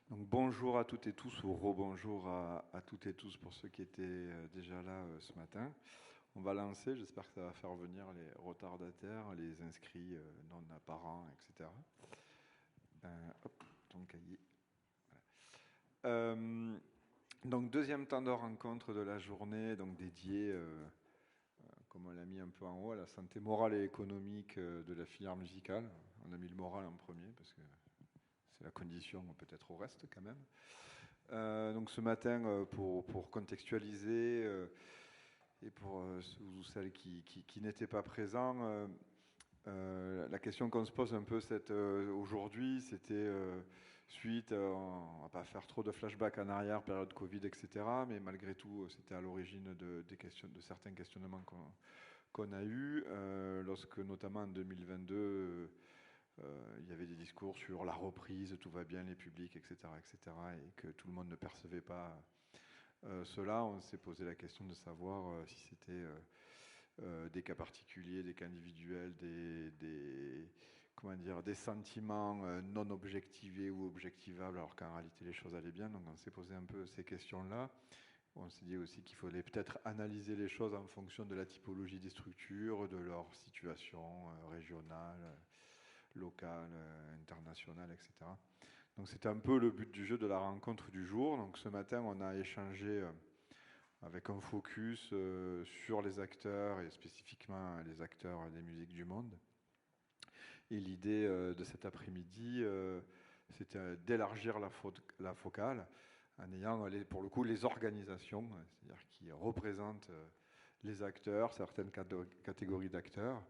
Donc bonjour à toutes et tous, ou rebonjour à toutes et tous pour ceux qui étaient déjà là ce matin. On va lancer, j'espère que ça va faire venir les retardataires, les inscrits non apparents, etc. Hop, ton cahier. Voilà. Donc deuxième temps de rencontre de la journée, donc dédié, comme on l'a mis un peu en haut, à la santé morale et économique de la filière musicale. On a mis le moral en premier parce que c'est la condition peut-être au reste quand même. Donc ce matin, pour contextualiser et pour ceux ou celles qui n'étaient pas présents, la question qu'on se pose un peu aujourd'hui, c'était suite, on va pas faire trop de flashbacks en arrière, période Covid, etc. Mais malgré tout, c'était à l'origine de certains questionnements qu'on a eus, lorsque notamment en 2022, il y avait des discours sur la reprise, tout va bien, les publics, etc., etc., et que tout le monde ne percevait pas cela. On s'est posé la question de savoir si c'était des cas particuliers, des cas individuels, comment dire, des sentiments non objectivés ou objectivables, alors qu'en réalité les choses allaient bien. Donc on s'est posé un peu ces questions-là. On s'est dit aussi qu'il fallait peut-être analyser les choses en fonction de la typologie des structures, de leur situation régionale, locale, internationale, etc. Donc c'était un peu le but du jeu de la rencontre du jour. Donc ce matin, on a échangé avec un focus sur les acteurs et spécifiquement les acteurs des musiques du monde. Et l'idée de cet après-midi, c'était d'élargir la focale en ayant pour le coup les organisations, c'est-à-dire qui représentent les acteurs, certaines catégories d'acteurs,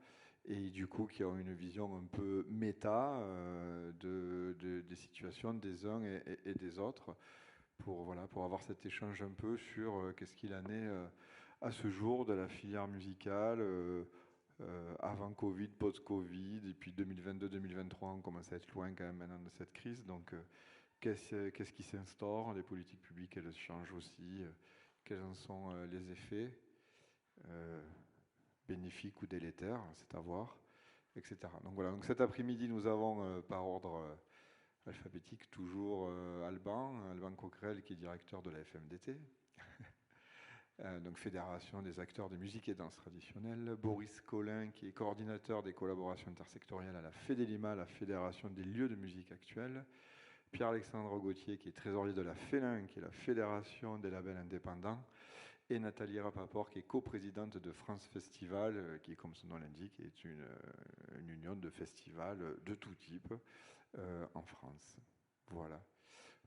et du coup qui ont une vision un peu méta des situations des uns et des autres, pour avoir cet échange un peu sur qu'est-ce qu'il en est à ce jour de la filière musicale, avant Covid, post-Covid, et puis 2022-2023, on commence à être loin quand même maintenant de cette crise, donc qu'est-ce qui s'instaure, les politiques publiques elles changent aussi, quels en sont les effets euh, bénéfiques ou délétères, c'est à voir, etc. Donc voilà, donc cet après-midi nous avons par ordre alphabétique toujours Alban Coquerel qui est directeur de la FMDT, donc Fédération des acteurs de musique et danse traditionnelle, Boris Collin qui est coordinateur des collaborations intersectorielles à la FEDELIMA, la Fédération des lieux de musique actuelle, Pierre-Alexandre Gauthier qui est trésorier de la FELIN, qui est la Fédération des labels indépendants, et Nathalie Rapaport qui est coprésidente de France Festival, qui, comme son nom l'indique, est une union de festivals de tout type en France. Voilà,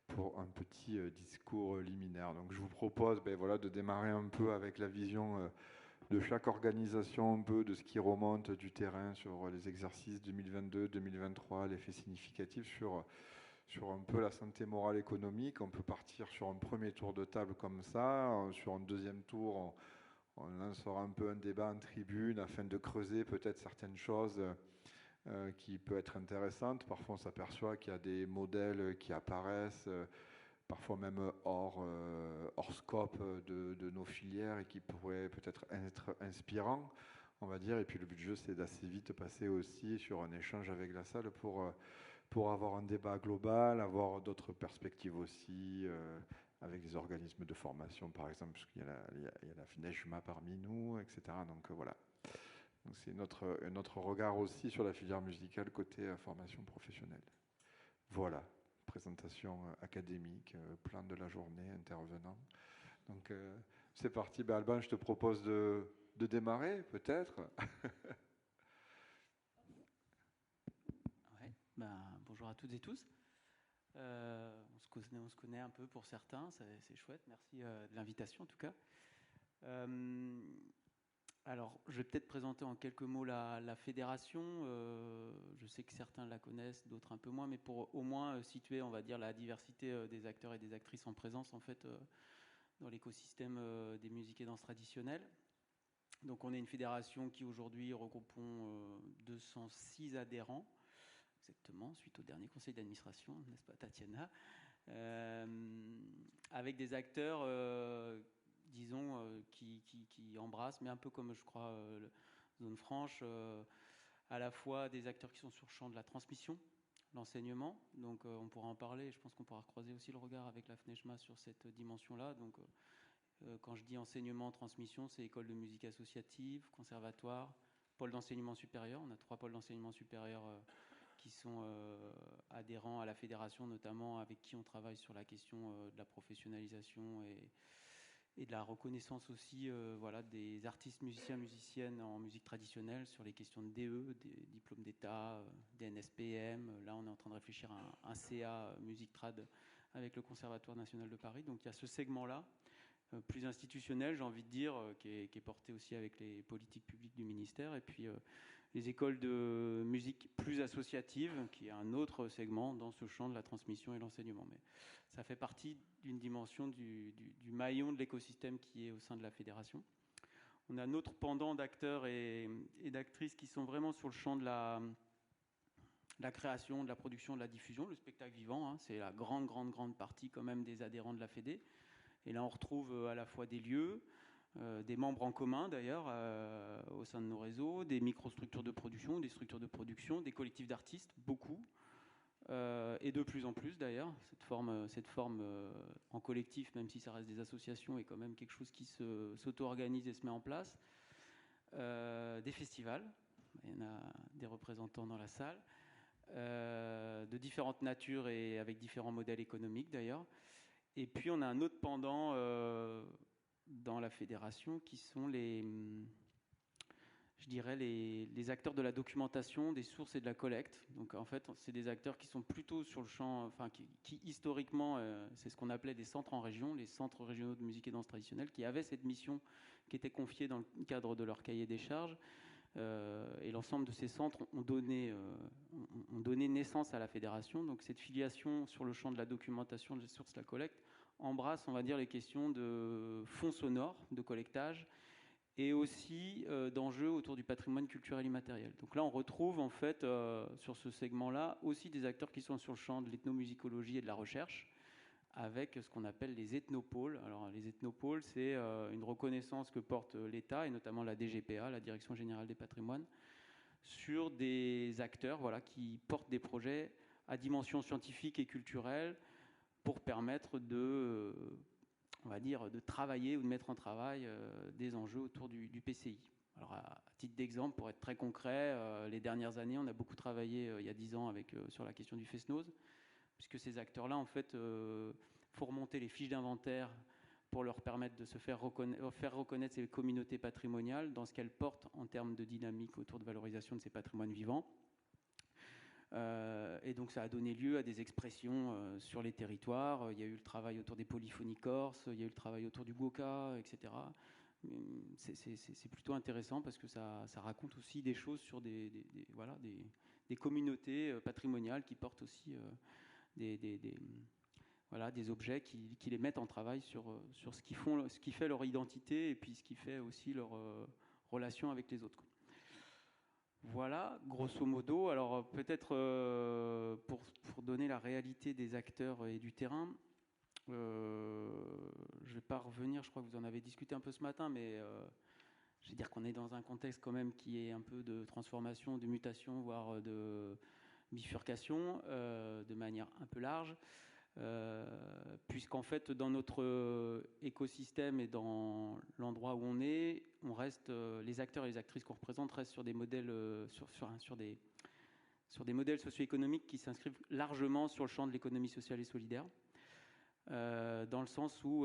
pour un petit discours liminaire. Donc je vous propose voilà, de démarrer un peu avec la vision de chaque organisation, un peu de ce qui remonte du terrain sur les exercices 2022-2023, l'effet significatif sur un peu la santé morale économique. On peut partir sur un premier tour de table comme ça. Sur un deuxième tour, on lancera un peu un débat en tribune afin de creuser peut-être certaines choses qui peuvent être intéressantes. Parfois, on s'aperçoit qu'il y a des modèles qui apparaissent, parfois même hors scope de nos filières et qui pourraient peut-être être inspirants, on va dire. Et puis le but du jeu, c'est d'assez vite passer aussi sur un échange avec la salle pour avoir un débat global, avoir d'autres perspectives aussi, avec des organismes de formation, par exemple, parce qu'il y a la FNEJMA parmi nous, etc. Donc voilà. Donc c'est notre regard aussi sur la filière musicale côté formation professionnelle. Voilà, présentation académique, plan de la journée, intervenant. Donc c'est parti. Ben, Alban, je te propose de démarrer, peut-être. Ouais, bonjour à toutes et tous. On se connaît un peu pour certains, c'est chouette. Merci de l'invitation en tout cas. Alors, je vais peut-être présenter en quelques mots la fédération. Je sais que certains la connaissent, d'autres un peu moins, mais pour au moins situer, on va dire, la diversité des acteurs et des actrices en présence en fait dans l'écosystème des musiques et danses traditionnelles. Donc, on est une fédération qui aujourd'hui regroupe 206 adhérents. Exactement, suite au dernier conseil d'administration, n'est-ce pas Tatiana, avec des acteurs, disons, qui embrassent, mais un peu comme je crois Zone Franche, à la fois des acteurs qui sont sur le champ de la transmission, l'enseignement. Donc on pourra en parler. Je pense qu'on pourra croiser aussi le regard avec la FNEJMA sur cette dimension-là. Donc quand je dis enseignement, transmission, c'est école de musique associative, conservatoire, pôle d'enseignement supérieur. On a 3 pôles d'enseignement supérieur qui sont adhérents à la fédération, notamment avec qui on travaille sur la question de la professionnalisation et de la reconnaissance aussi voilà, des artistes musiciens, musiciennes en musique traditionnelle sur les questions de DE, des diplômes d'État, des NSPM. Là, on est en train de réfléchir à un CA musique trad avec le Conservatoire national de Paris. Donc il y a ce segment-là, plus institutionnel, j'ai envie de dire, qui est porté aussi avec les politiques publiques du ministère. Et puis les écoles de musique plus associatives, qui est un autre segment dans ce champ de la transmission et l'enseignement. Mais ça fait partie d'une dimension du maillon de l'écosystème qui est au sein de la fédération. On a un autre pendant d'acteurs et d'actrices qui sont vraiment sur le champ de la création, de la production, de la diffusion, le spectacle vivant. Hein, c'est la grande partie quand même des adhérents de la Fédé. Et là, on retrouve à la fois des lieux, des membres en commun d'ailleurs au sein de nos réseaux, des microstructures de production, des structures de production, des collectifs d'artistes, beaucoup, et de plus en plus d'ailleurs. Cette forme en collectif, même si ça reste des associations, est quand même quelque chose qui s'auto-organise et se met en place. Des festivals, il y en a des représentants dans la salle, de différentes natures et avec différents modèles économiques d'ailleurs. Et puis on a un autre pendant dans la fédération qui sont les acteurs de la documentation, des sources et de la collecte. Donc en fait, c'est des acteurs qui sont plutôt sur le champ, enfin qui historiquement, c'est ce qu'on appelait des centres en région, les centres régionaux de musique et danse traditionnelle, qui avaient cette mission qui était confiée dans le cadre de leur cahier des charges. Et l'ensemble de ces centres ont donné naissance à la fédération. Donc cette filiation sur le champ de la documentation, des sources, de la collecte, embrasse, on va dire, les questions de fonds sonores, de collectage, et aussi d'enjeux autour du patrimoine culturel immatériel. Donc là, on retrouve en fait sur ce segment-là aussi des acteurs qui sont sur le champ de l'ethnomusicologie et de la recherche, avec ce qu'on appelle les ethnopôles. Alors les ethnopôles, c'est une reconnaissance que porte l'État, et notamment la DGPA, la Direction Générale des Patrimoines, sur des acteurs voilà, qui portent des projets à dimension scientifique et culturelle pour permettre on va dire, de travailler ou de mettre en travail des enjeux autour du PCI. Alors à titre d'exemple, pour être très concret, les dernières années, on a beaucoup travaillé il y a 10 ans sur la question du FESNOZ, puisque ces acteurs-là, en fait, font remonter les fiches d'inventaire pour leur permettre de se faire reconnaître ces communautés patrimoniales dans ce qu'elles portent en termes de dynamique autour de valorisation de ces patrimoines vivants. Et donc ça a donné lieu à des expressions sur les territoires. Il y a eu le travail autour des polyphonies corses, il y a eu le travail autour du goka, etc. C'est plutôt intéressant parce que ça raconte aussi des choses sur des communautés patrimoniales qui portent aussi des objets qui les mettent en travail sur ce qui fait leur identité et puis ce qui fait aussi leur relation avec les autres. Voilà, grosso modo. Alors peut-être pour donner la réalité des acteurs et du terrain, je ne vais pas revenir, je crois que vous en avez discuté un peu ce matin, mais je vais dire qu'on est dans un contexte quand même qui est un peu de transformation, de mutation, voire de bifurcation, de manière un peu large. Puisqu'en fait dans notre écosystème et dans l'endroit où on reste, les acteurs et les actrices qu'on représente restent sur des modèles sur des modèles socio-économiques qui s'inscrivent largement sur le champ de l'économie sociale et solidaire, dans le sens où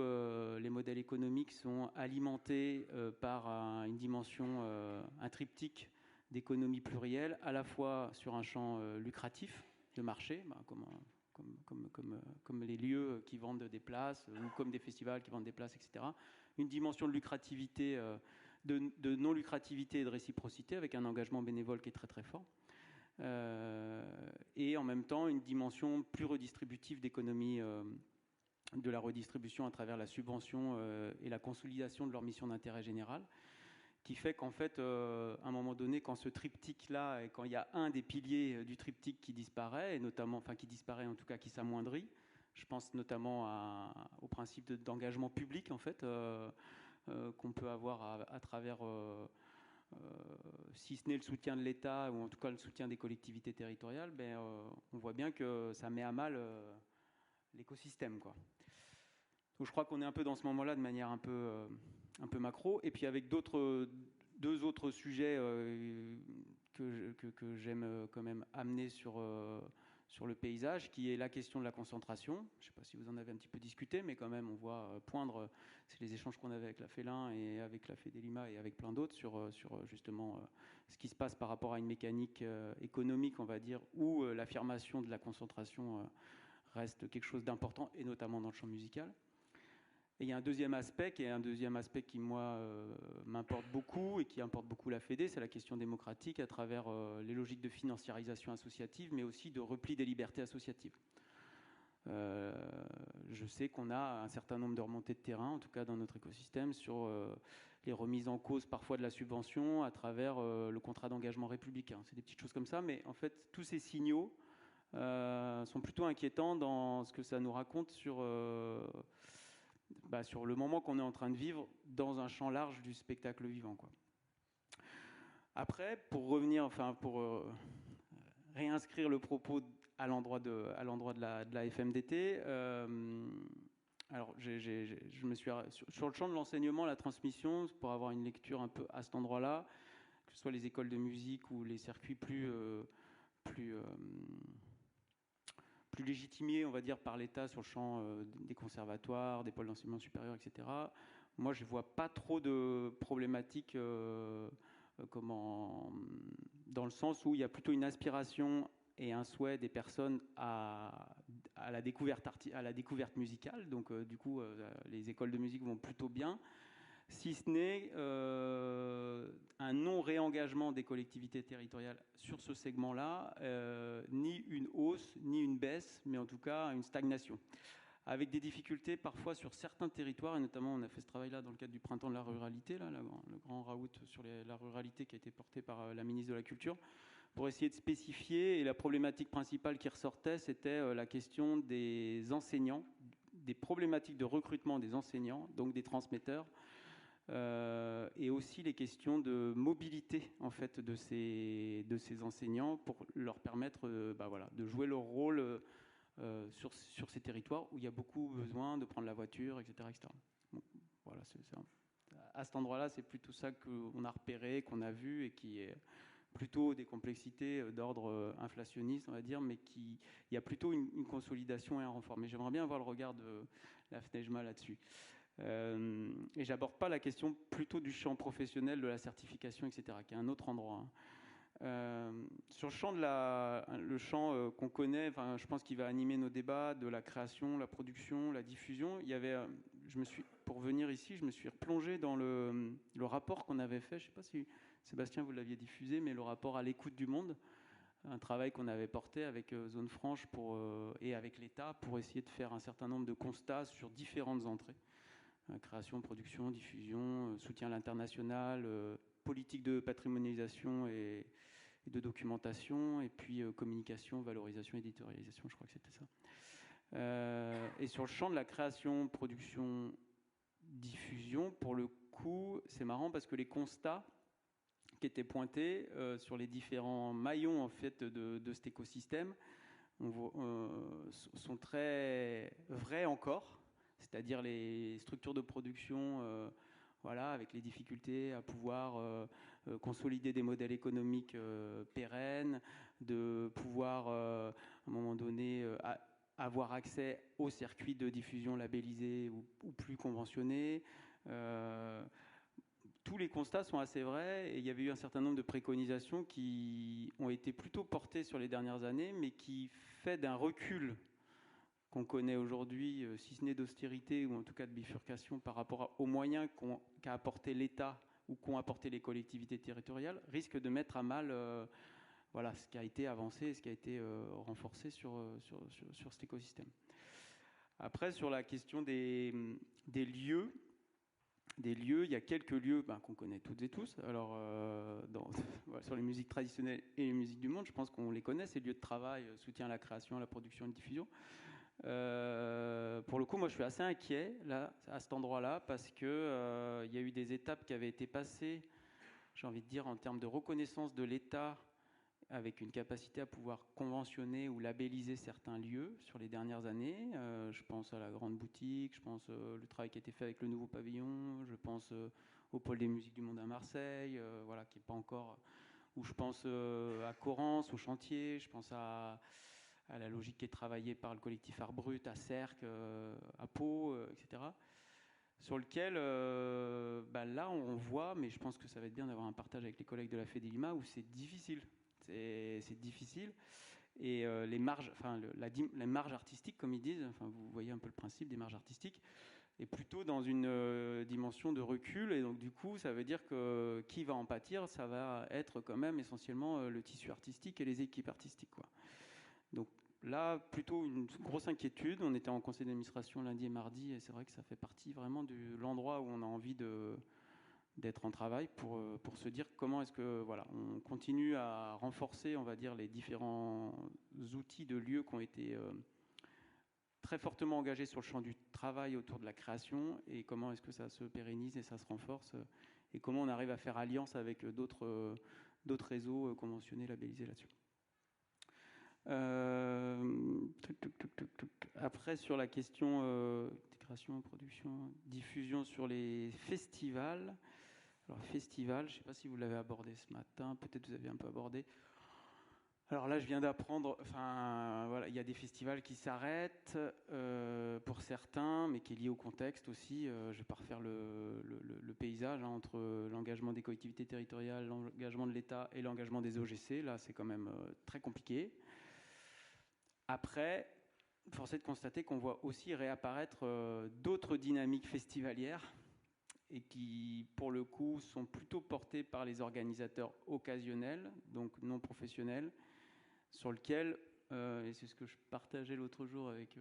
les modèles économiques sont alimentés par une dimension, un triptyque d'économie plurielle, à la fois sur un champ lucratif, le marché, comme les lieux qui vendent des places ou comme des festivals qui vendent des places, etc. Une dimension de lucrativité, de non-lucrativité et de réciprocité avec un engagement bénévole qui est très très fort. Et en même temps une dimension plus redistributive d'économie, de la redistribution à travers la subvention et la consolidation de leur mission d'intérêt général, qui fait qu'en fait, à un moment donné, quand ce triptyque-là, et quand il y a un des piliers du triptyque qui disparaît, et notamment, enfin qui disparaît en tout cas, qui s'amoindrit, je pense notamment au principe d'engagement public, en fait, qu'on peut avoir à travers si ce n'est le soutien de l'État ou en tout cas le soutien des collectivités territoriales, on voit bien que ça met à mal l'écosystème, quoi. Donc je crois qu'on est un peu dans ce moment-là de manière un peu macro, et puis avec deux autres sujets que j'aime quand même amener sur le paysage, qui est la question de la concentration. Je ne sais pas si vous en avez un petit peu discuté, mais quand même on voit poindre, c'est les échanges qu'on avait avec la Félin et avec la Fédélima et avec plein d'autres sur justement ce qui se passe par rapport à une mécanique économique, on va dire, où l'affirmation de la concentration reste quelque chose d'important, et notamment dans le champ musical. Et il y a un deuxième aspect qui, moi, m'importe beaucoup et qui importe beaucoup la Fédé, c'est la question démocratique à travers les logiques de financiarisation associative, mais aussi de repli des libertés associatives. Je sais qu'on a un certain nombre de remontées de terrain, en tout cas dans notre écosystème, sur les remises en cause parfois de la subvention à travers le contrat d'engagement républicain. C'est des petites choses comme ça, mais en fait, tous ces signaux sont plutôt inquiétants dans ce que ça nous raconte sur le moment qu'on est en train de vivre dans un champ large du spectacle vivant, quoi. Après, pour revenir, réinscrire le propos à l'endroit de la FMDT, alors je me suis sur le champ de l'enseignement, la transmission, pour avoir une lecture un peu à cet endroit-là, que ce soit les écoles de musique ou les circuits plus légitimés, on va dire, par l'État sur le champ des conservatoires, des pôles d'enseignement supérieur, etc. Moi, je ne vois pas trop de problématiques dans le sens où il y a plutôt une aspiration et un souhait des personnes à la découverte musicale. Donc, du coup, les écoles de musique vont plutôt bien, si ce n'est un non-réengagement des collectivités territoriales sur ce segment-là, ni une hausse, ni une baisse, mais en tout cas une stagnation, avec des difficultés parfois sur certains territoires, et notamment on a fait ce travail-là dans le cadre du Printemps de la Ruralité, là, le grand raout sur la ruralité qui a été porté par la ministre de la Culture, pour essayer de spécifier, et la problématique principale qui ressortait, c'était la question des enseignants, des problématiques de recrutement des enseignants, donc des transmetteurs, et aussi les questions de mobilité en fait de ces enseignants pour leur permettre de jouer leur rôle sur ces territoires où il y a beaucoup besoin de prendre la voiture, etc. etc. Bon, voilà, à cet endroit-là, c'est plutôt ça qu'on a repéré, qu'on a vu, et qui est plutôt des complexités d'ordre inflationniste, on va dire, mais il y a plutôt une consolidation et un renfort. Mais j'aimerais bien avoir le regard de la FNEJMA là-dessus. Et j'aborde pas la question plutôt du champ professionnel, de la certification, etc., qui est un autre endroit. Sur le champ qu'on connaît, je pense qu'il va animer nos débats, de la création, la production, la diffusion. Il y avait, pour venir ici, je me suis replongé dans le rapport qu'on avait fait. Je ne sais pas si Sébastien vous l'aviez diffusé, mais le rapport à l'écoute du monde, un travail qu'on avait porté avec Zone Franche et avec l'État pour essayer de faire un certain nombre de constats sur différentes entrées. Création, production, diffusion, soutien à l'international, politique de patrimonialisation et de documentation, et puis communication, valorisation, éditorialisation, je crois que c'était ça. Et sur le champ de la création, production, diffusion, pour le coup, c'est marrant parce que les constats qui étaient pointés sur les différents maillons en fait de cet écosystème sont très vrais encore. C'est-à-dire les structures de production, avec les difficultés à pouvoir consolider des modèles économiques pérennes, de pouvoir, à un moment donné, avoir accès aux circuits de diffusion labellisés ou plus conventionnés. Tous les constats sont assez vrais, et il y avait eu un certain nombre de préconisations qui ont été plutôt portées sur les dernières années, mais qui fait d'un recul qu'on connaît aujourd'hui, si ce n'est d'austérité ou en tout cas de bifurcation par rapport aux moyens qu'a apporté l'État ou qu'ont apporté les collectivités territoriales, risque de mettre à mal ce qui a été avancé, ce qui a été renforcé sur cet écosystème. Après, sur la question des lieux, il y a quelques lieux qu'on connaît toutes et tous. Alors, sur les musiques traditionnelles et les musiques du monde, je pense qu'on les connaît, ces lieux de travail, soutien à la création, à la production et à la diffusion. Pour le coup, moi je suis assez inquiet là, à cet endroit-là, parce que il y a eu des étapes qui avaient été passées j'ai envie de dire, en termes de reconnaissance de l'État, avec une capacité à pouvoir conventionner ou labelliser certains lieux sur les dernières années. Je pense à la Grande Boutique, je pense le travail qui a été fait avec le nouveau pavillon, je pense au pôle des musiques du monde à Marseille, voilà, qui n'est pas encore... Ou je pense à Corrence, au chantier, je pense à la logique qui est travaillée par le collectif Art Brut, à Cerques, à Pau, etc. Sur lequel, là, on voit, mais je pense que ça va être bien d'avoir un partage avec les collègues de la FEDELIMA, où c'est difficile. C'est difficile. Et les marges, enfin, les marges artistiques, comme ils disent, enfin, vous voyez un peu le principe des marges artistiques, est plutôt dans une dimension de recul. Et donc, du coup, ça veut dire que qui va en pâtir, ça va être quand même essentiellement le tissu artistique et les équipes artistiques, quoi. Donc, là, plutôt une grosse inquiétude. On était en conseil d'administration lundi et mardi, et c'est vrai que ça fait partie vraiment de l'endroit où on a envie d'être en travail pour se dire comment est-ce que on continue à renforcer, on va dire, les différents outils de lieux qui ont été très fortement engagés sur le champ du travail autour de la création, et comment est-ce que ça se pérennise et ça se renforce, et comment on arrive à faire alliance avec d'autres réseaux conventionnés, labellisés là-dessus. Après, sur la question création, production, diffusion sur les festivals. Alors, festival, je ne sais pas si vous l'avez abordé ce matin, peut-être vous avez un peu abordé. Alors là, je viens d'apprendre, il y a des festivals qui s'arrêtent pour certains, mais qui est lié au contexte aussi. Je ne vais pas refaire le paysage entre l'engagement des collectivités territoriales, l'engagement de l'État et l'engagement des OGC. Là, c'est quand même très compliqué. Après, force est de constater qu'on voit aussi réapparaître d'autres dynamiques festivalières, et qui, pour le coup, sont plutôt portés par les organisateurs occasionnels, donc non professionnels, sur lequel, et c'est ce que je partageais l'autre jour avec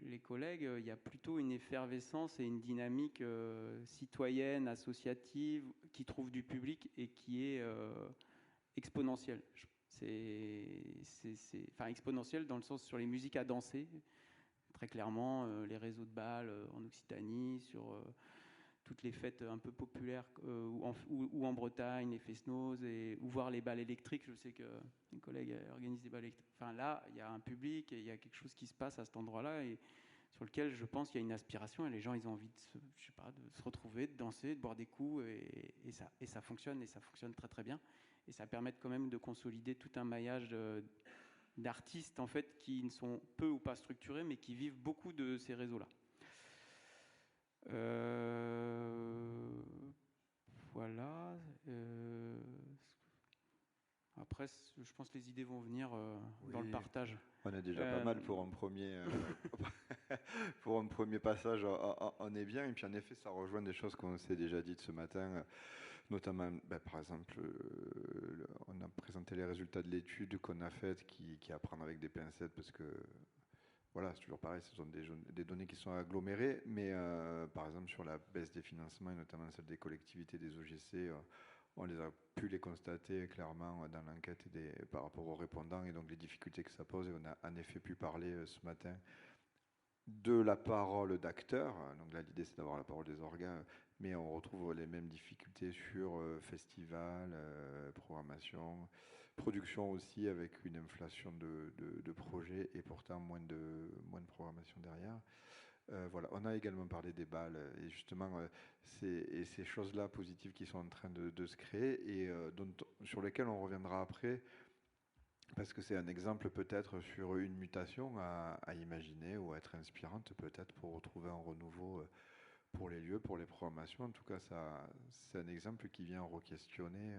les collègues, il y a plutôt une effervescence et une dynamique citoyenne, associative, qui trouve du public et qui est exponentielle. Enfin, exponentielle dans le sens sur les musiques à danser, très clairement, les réseaux de bals en Occitanie, sur... toutes les fêtes un peu populaires ou en Bretagne, les Fesnos, ou voir les balles électriques. Je sais que mes collègues organisent des balles électriques. Enfin là, il y a un public et il y a quelque chose qui se passe à cet endroit-là, et sur lequel je pense qu'il y a une aspiration, et les gens, ils ont envie de se retrouver, de danser, de boire des coups, et ça fonctionne, et ça fonctionne très très bien. Et ça permet quand même de consolider tout un maillage d'artistes en fait qui ne sont peu ou pas structurés, mais qui vivent beaucoup de ces réseaux-là. Voilà. Après, je pense que les idées vont venir dans le partage. On a déjà pas mal pour un premier, pour un premier passage. On est bien. Et puis en effet, ça rejoint des choses qu'on s'est déjà dites ce matin. Notamment, par exemple, on a présenté les résultats de l'étude qu'on a faite, qui est à prendre avec des pincettes, parce que voilà, c'est toujours pareil, ce sont des données qui sont agglomérées, mais par exemple sur la baisse des financements, et notamment celle des collectivités, des OGC, on a pu les constater clairement dans l'enquête par rapport aux répondants, et donc les difficultés que ça pose. Et on a en effet pu parler ce matin de la parole d'acteurs. Donc là, l'idée, c'est d'avoir la parole des organes, mais on retrouve les mêmes difficultés sur festival, programmation, production aussi, avec une inflation de projets et pourtant moins de programmation derrière. Voilà, on a également parlé des balles, et justement ces choses-là positives qui sont en train de se créer, et sur lesquelles on reviendra après, parce que c'est un exemple peut-être sur une mutation à imaginer, ou à être inspirante peut-être pour retrouver un renouveau pour les lieux, pour les programmations. En tout cas, c'est un exemple qui vient re-questionner,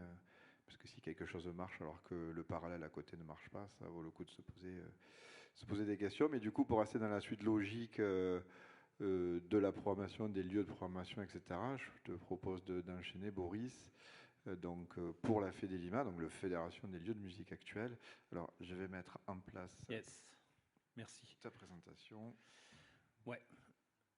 parce que si quelque chose marche alors que le parallèle à côté ne marche pas, ça vaut le coup de se poser des questions. Mais du coup, pour rester dans la suite logique de la programmation, des lieux de programmation, etc., je te propose d'enchaîner, Boris. Donc pour la FEDELIMA, donc la Fédération des lieux de musique actuelle. Alors je vais mettre en place Merci. ta présentation. Ouais.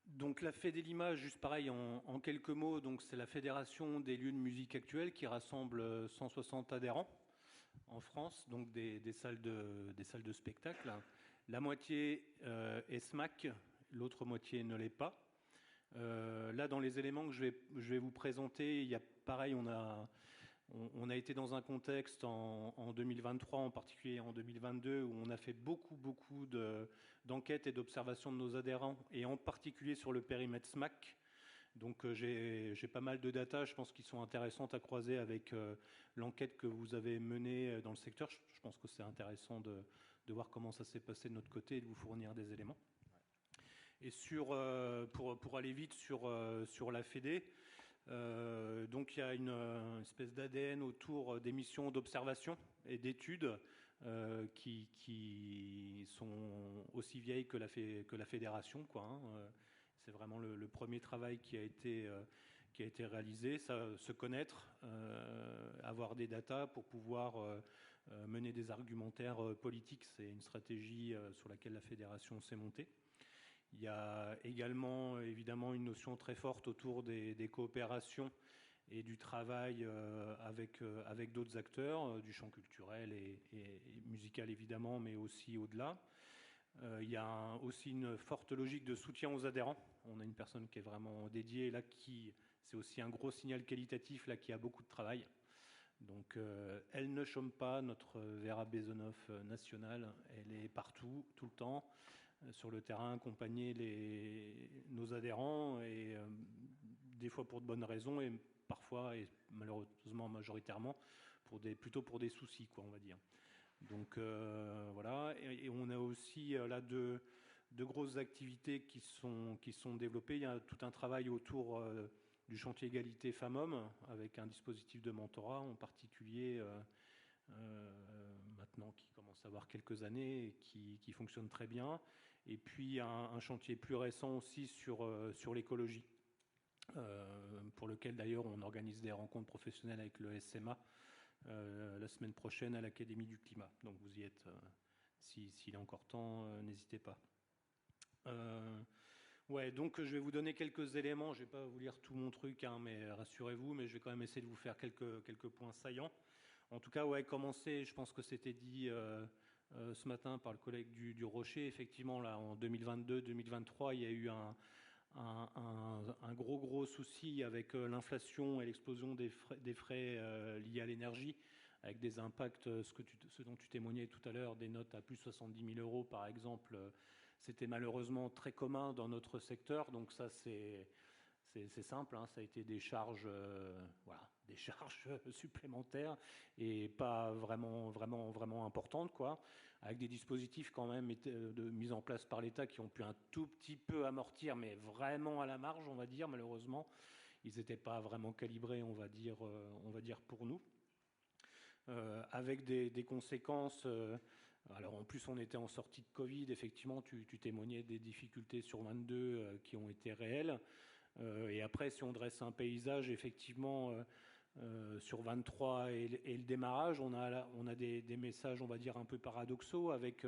Donc la FEDELIMA, juste pareil en quelques mots, donc c'est la Fédération des lieux de musique actuelle qui rassemble 160 adhérents en France, donc des salles de spectacle. La moitié est SMAC, l'autre moitié ne l'est pas. Là, dans les éléments que je vais vous présenter, il y a pareil, on a On a été dans un contexte en 2023, en particulier en 2022, où on a fait beaucoup d'enquêtes et d'observations de nos adhérents, et en particulier sur le périmètre SMAC. Donc j'ai pas mal de data, je pense, qui sont intéressantes à croiser avec l'enquête que vous avez menée dans le secteur. Je pense que c'est intéressant de voir comment ça s'est passé de notre côté et de vous fournir des éléments. Et pour aller vite sur la Fédé, donc il y a une espèce d'ADN autour des missions d'observation et d'études qui sont aussi vieilles que la fédération, quoi, hein. C'est vraiment le premier travail qui a été réalisé, se connaître, avoir des datas pour pouvoir mener des argumentaires politiques. C'est une stratégie sur laquelle la fédération s'est montée. Il y a également évidemment une notion très forte autour des coopérations et du travail avec d'autres acteurs du champ culturel et musical évidemment, mais aussi au-delà. Il y a aussi une forte logique de soutien aux adhérents. On a une personne qui est vraiment dédiée là, c'est aussi un gros signal qualitatif là, qui a beaucoup de travail. Donc elle ne chôme pas, notre Vera Bezonov nationale, elle est partout, tout le temps, sur le terrain, accompagner nos adhérents, et des fois pour de bonnes raisons, et parfois, et malheureusement majoritairement, plutôt pour des soucis, quoi, on va dire. Donc voilà, et on a aussi là de grosses activités qui sont développées. Il y a tout un travail autour du chantier égalité femmes-hommes, avec un dispositif de mentorat en particulier maintenant qui commence à avoir quelques années et qui fonctionne très bien. Et puis un chantier plus récent aussi sur l'écologie, pour lequel d'ailleurs on organise des rencontres professionnelles avec le SMA la semaine prochaine à l'Académie du Climat. Donc vous y êtes, s'il est encore temps, n'hésitez pas. Ouais, donc je vais vous donner quelques éléments. Je ne vais pas vous lire tout mon truc, hein, mais rassurez-vous, mais je vais quand même essayer de vous faire quelques points saillants. En tout cas, ouais, commencer, je pense que c'était dit ce matin par le collègue du Rocher. Effectivement, là, en 2022-2023, il y a eu un gros souci avec l'inflation et l'explosion des frais liés à l'énergie, avec des impacts, ce dont tu témoignais tout à l'heure, des notes à plus de 70 000 euros par exemple. C'était malheureusement très commun dans notre secteur, donc ça c'est simple, hein, ça a été des charges, des charges supplémentaires et pas vraiment importantes, quoi, avec des dispositifs quand même mis en place par l'État qui ont pu un tout petit peu amortir, mais vraiment à la marge, on va dire. Malheureusement, ils n'étaient pas vraiment calibrés, on va dire pour nous, avec des conséquences. Alors en plus, on était en sortie de Covid, effectivement, tu témoignais des difficultés sur 22 qui ont été réelles. Et après, si on dresse un paysage, effectivement, sur 23 et le démarrage, on a des messages, on va dire, un peu paradoxaux, avec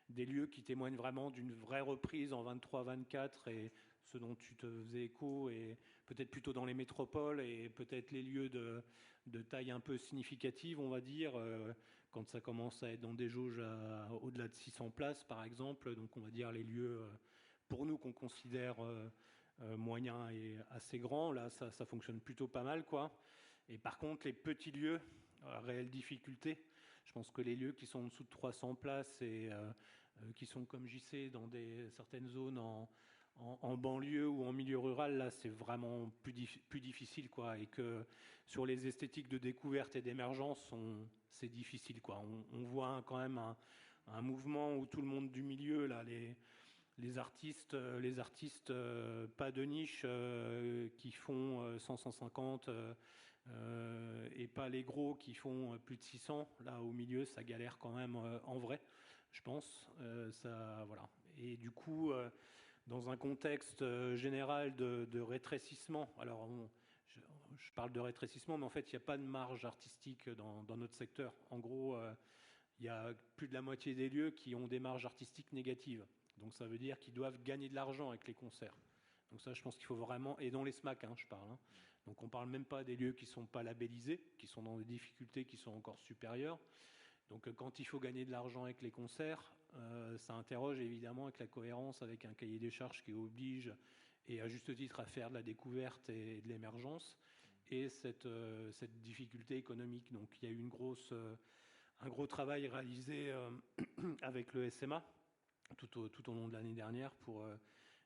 des lieux qui témoignent vraiment d'une vraie reprise en 23-24, et ce dont tu te faisais écho, et peut-être plutôt dans les métropoles, et peut-être les lieux de taille un peu significative, on va dire, quand ça commence à être dans des jauges au-delà de 600 places, par exemple. Donc on va dire les lieux, pour nous, qu'on considère moyens et assez grands. Là, ça fonctionne plutôt pas mal, quoi. Et par contre, les petits lieux, réelle difficulté. Je pense que les lieux qui sont en dessous de 300 places et qui sont comme JC dans certaines zones en banlieue ou en milieu rural, là c'est vraiment plus difficile, quoi, et que sur les esthétiques de découverte et d'émergence, c'est difficile, quoi. On voit quand même un mouvement où tout le monde du milieu, là, les artistes pas de niche qui font 100-150 et pas les gros qui font plus de 600, là au milieu ça galère quand même en vrai, je pense, voilà. Et du coup dans un contexte général de rétrécissement, alors je parle de rétrécissement, mais en fait il n'y a pas de marge artistique dans notre secteur. En gros, il y a plus de la moitié des lieux qui ont des marges artistiques négatives, donc ça veut dire qu'ils doivent gagner de l'argent avec les concerts. Donc ça, je pense qu'il faut vraiment, et dans les SMAC, hein, je parle, hein. Donc on ne parle même pas des lieux qui ne sont pas labellisés, qui sont dans des difficultés qui sont encore supérieures. Donc quand il faut gagner de l'argent avec les concerts, ça interroge évidemment avec la cohérence, avec un cahier des charges qui oblige, et à juste titre, à faire de la découverte et de l'émergence. et cette difficulté économique. Donc il y a eu un gros travail réalisé avec le SMA tout au long de l'année dernière pour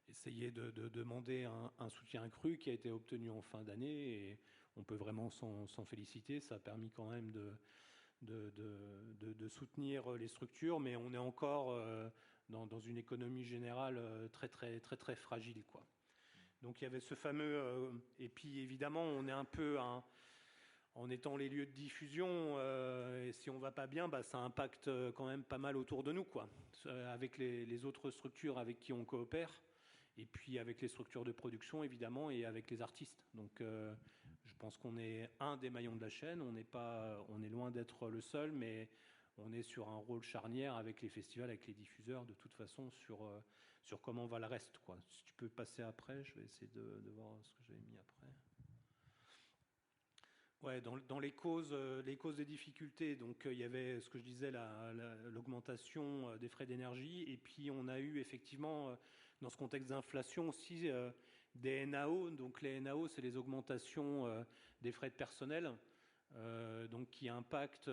essayer de demander un soutien accru qui a été obtenu en fin d'année, et on peut vraiment s'en féliciter. Ça a permis quand même de soutenir les structures, mais on est encore dans une économie générale très fragile, quoi. Donc il y avait ce fameux... et puis évidemment, on est un peu... en étant les lieux de diffusion, et si on ne va pas bien, ça impacte quand même pas mal autour de nous, quoi. Avec les autres structures avec qui on coopère, et puis avec les structures de production, évidemment, et avec les artistes. Donc je pense qu'on est un des maillons de la chaîne, on est loin d'être le seul, mais on est sur un rôle charnière avec les festivals, avec les diffuseurs, de toute façon, sur comment va le reste, quoi. Si tu peux passer après, je vais essayer de voir ce que j'avais mis après. Ouais, dans les causes des difficultés, donc il y avait ce que je disais, l'augmentation des frais d'énergie, et puis on a eu effectivement, dans ce contexte d'inflation aussi, des NAO. Donc les NAO, c'est les augmentations des frais de personnel, donc qui impactent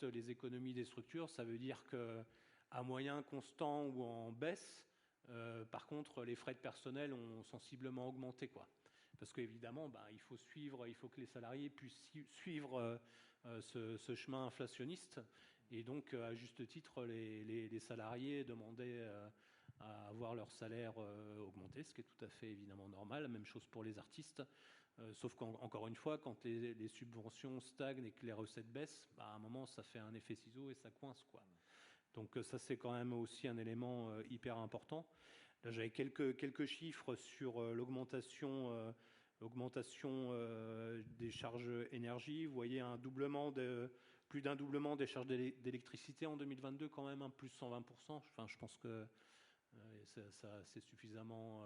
les économies des structures. Ça veut dire qu'à moyen constant ou en baisse, par contre, les frais de personnel ont sensiblement augmenté, quoi. Parce qu'évidemment, il faut que les salariés puissent suivre ce chemin inflationniste. Et donc, à juste titre, les salariés demandaient à avoir leur salaire augmenté, ce qui est tout à fait évidemment normal. Même chose pour les artistes. Sauf qu'encore une fois, quand les subventions stagnent et que les recettes baissent, à un moment, ça fait un effet ciseau et ça coince, quoi. Donc ça, c'est quand même aussi un élément hyper important. Là, j'avais quelques chiffres sur l'augmentation des charges énergie. Vous voyez plus d'un doublement des charges d'électricité en 2022, quand même, plus 120%. Enfin, je pense que c'est suffisamment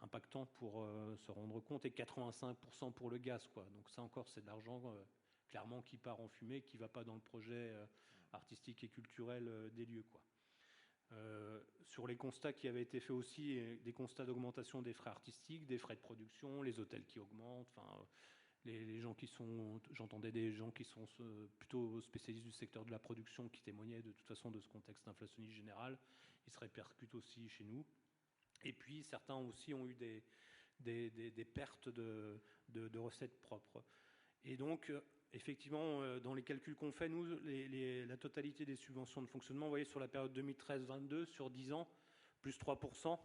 impactant pour se rendre compte. Et 85% pour le gaz, quoi. Donc ça encore, c'est de l'argent clairement qui part en fumée, qui ne va pas dans le projet artistique et culturel des lieux, quoi. Sur les constats qui avaient été faits aussi, des constats d'augmentation des frais artistiques, des frais de production, les hôtels qui augmentent, les gens qui sont, j'entendais des gens qui sont plutôt spécialistes du secteur de la production qui témoignaient de toute façon de ce contexte inflationniste général. Il se répercute aussi chez nous. Et puis certains aussi ont eu des pertes de recettes propres. Et donc effectivement, dans les calculs qu'on fait, nous, la totalité des subventions de fonctionnement, vous voyez, sur la période 2013-22, sur 10 ans, plus 3%.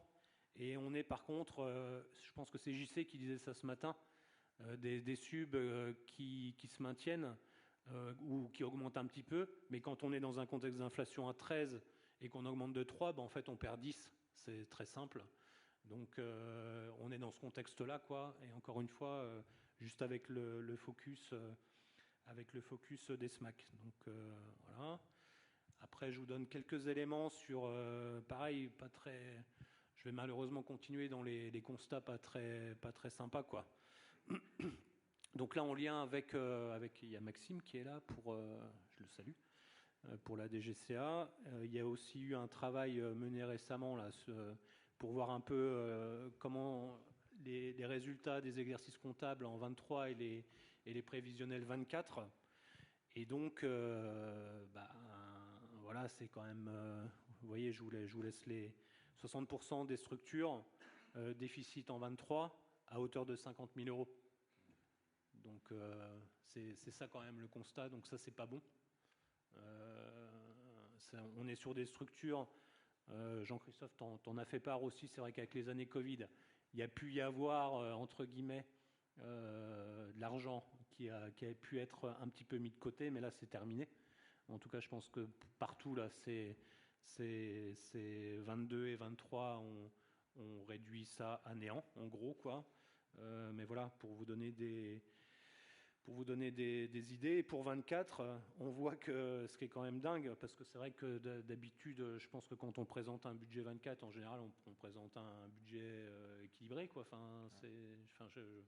Et on est par contre, je pense que c'est JC qui disait ça ce matin, des subs qui se maintiennent ou qui augmentent un petit peu. Mais quand on est dans un contexte d'inflation à 13 et qu'on augmente de 3, en fait, on perd 10. C'est très simple. Donc, on est dans ce contexte-là, quoi. Et encore une fois, juste avec le focus... avec le focus des SMAC. Donc voilà. Après, je vous donne quelques éléments sur, pareil, pas très... Je vais malheureusement continuer dans les constats pas très sympas, quoi. Donc là, en lien avec il y a Maxime qui est là pour, je le salue, pour la DGCA. Il y a aussi eu un travail mené récemment là pour voir un peu comment les résultats des exercices comptables en 23 et les prévisionnels 24. Et donc, voilà, c'est quand même... vous voyez, je vous laisse les 60% des structures, déficit en 23, à hauteur de 50 000 euros. Donc, c'est ça quand même le constat. Donc ça, c'est pas bon. On est sur des structures... Jean-Christophe t'en a fait part aussi. C'est vrai qu'avec les années Covid, il y a pu y avoir, entre guillemets, de l'argent qui a pu être un petit peu mis de côté, mais là c'est terminé. En tout cas, je pense que partout là, c'est 22 et 23 on réduit ça à néant, en gros, quoi. Mais voilà, pour vous donner des idées. Et pour 24, on voit que ce qui est quand même dingue, parce que c'est vrai que d'habitude, je pense que quand on présente un budget 24, en général, on présente un budget équilibré, quoi.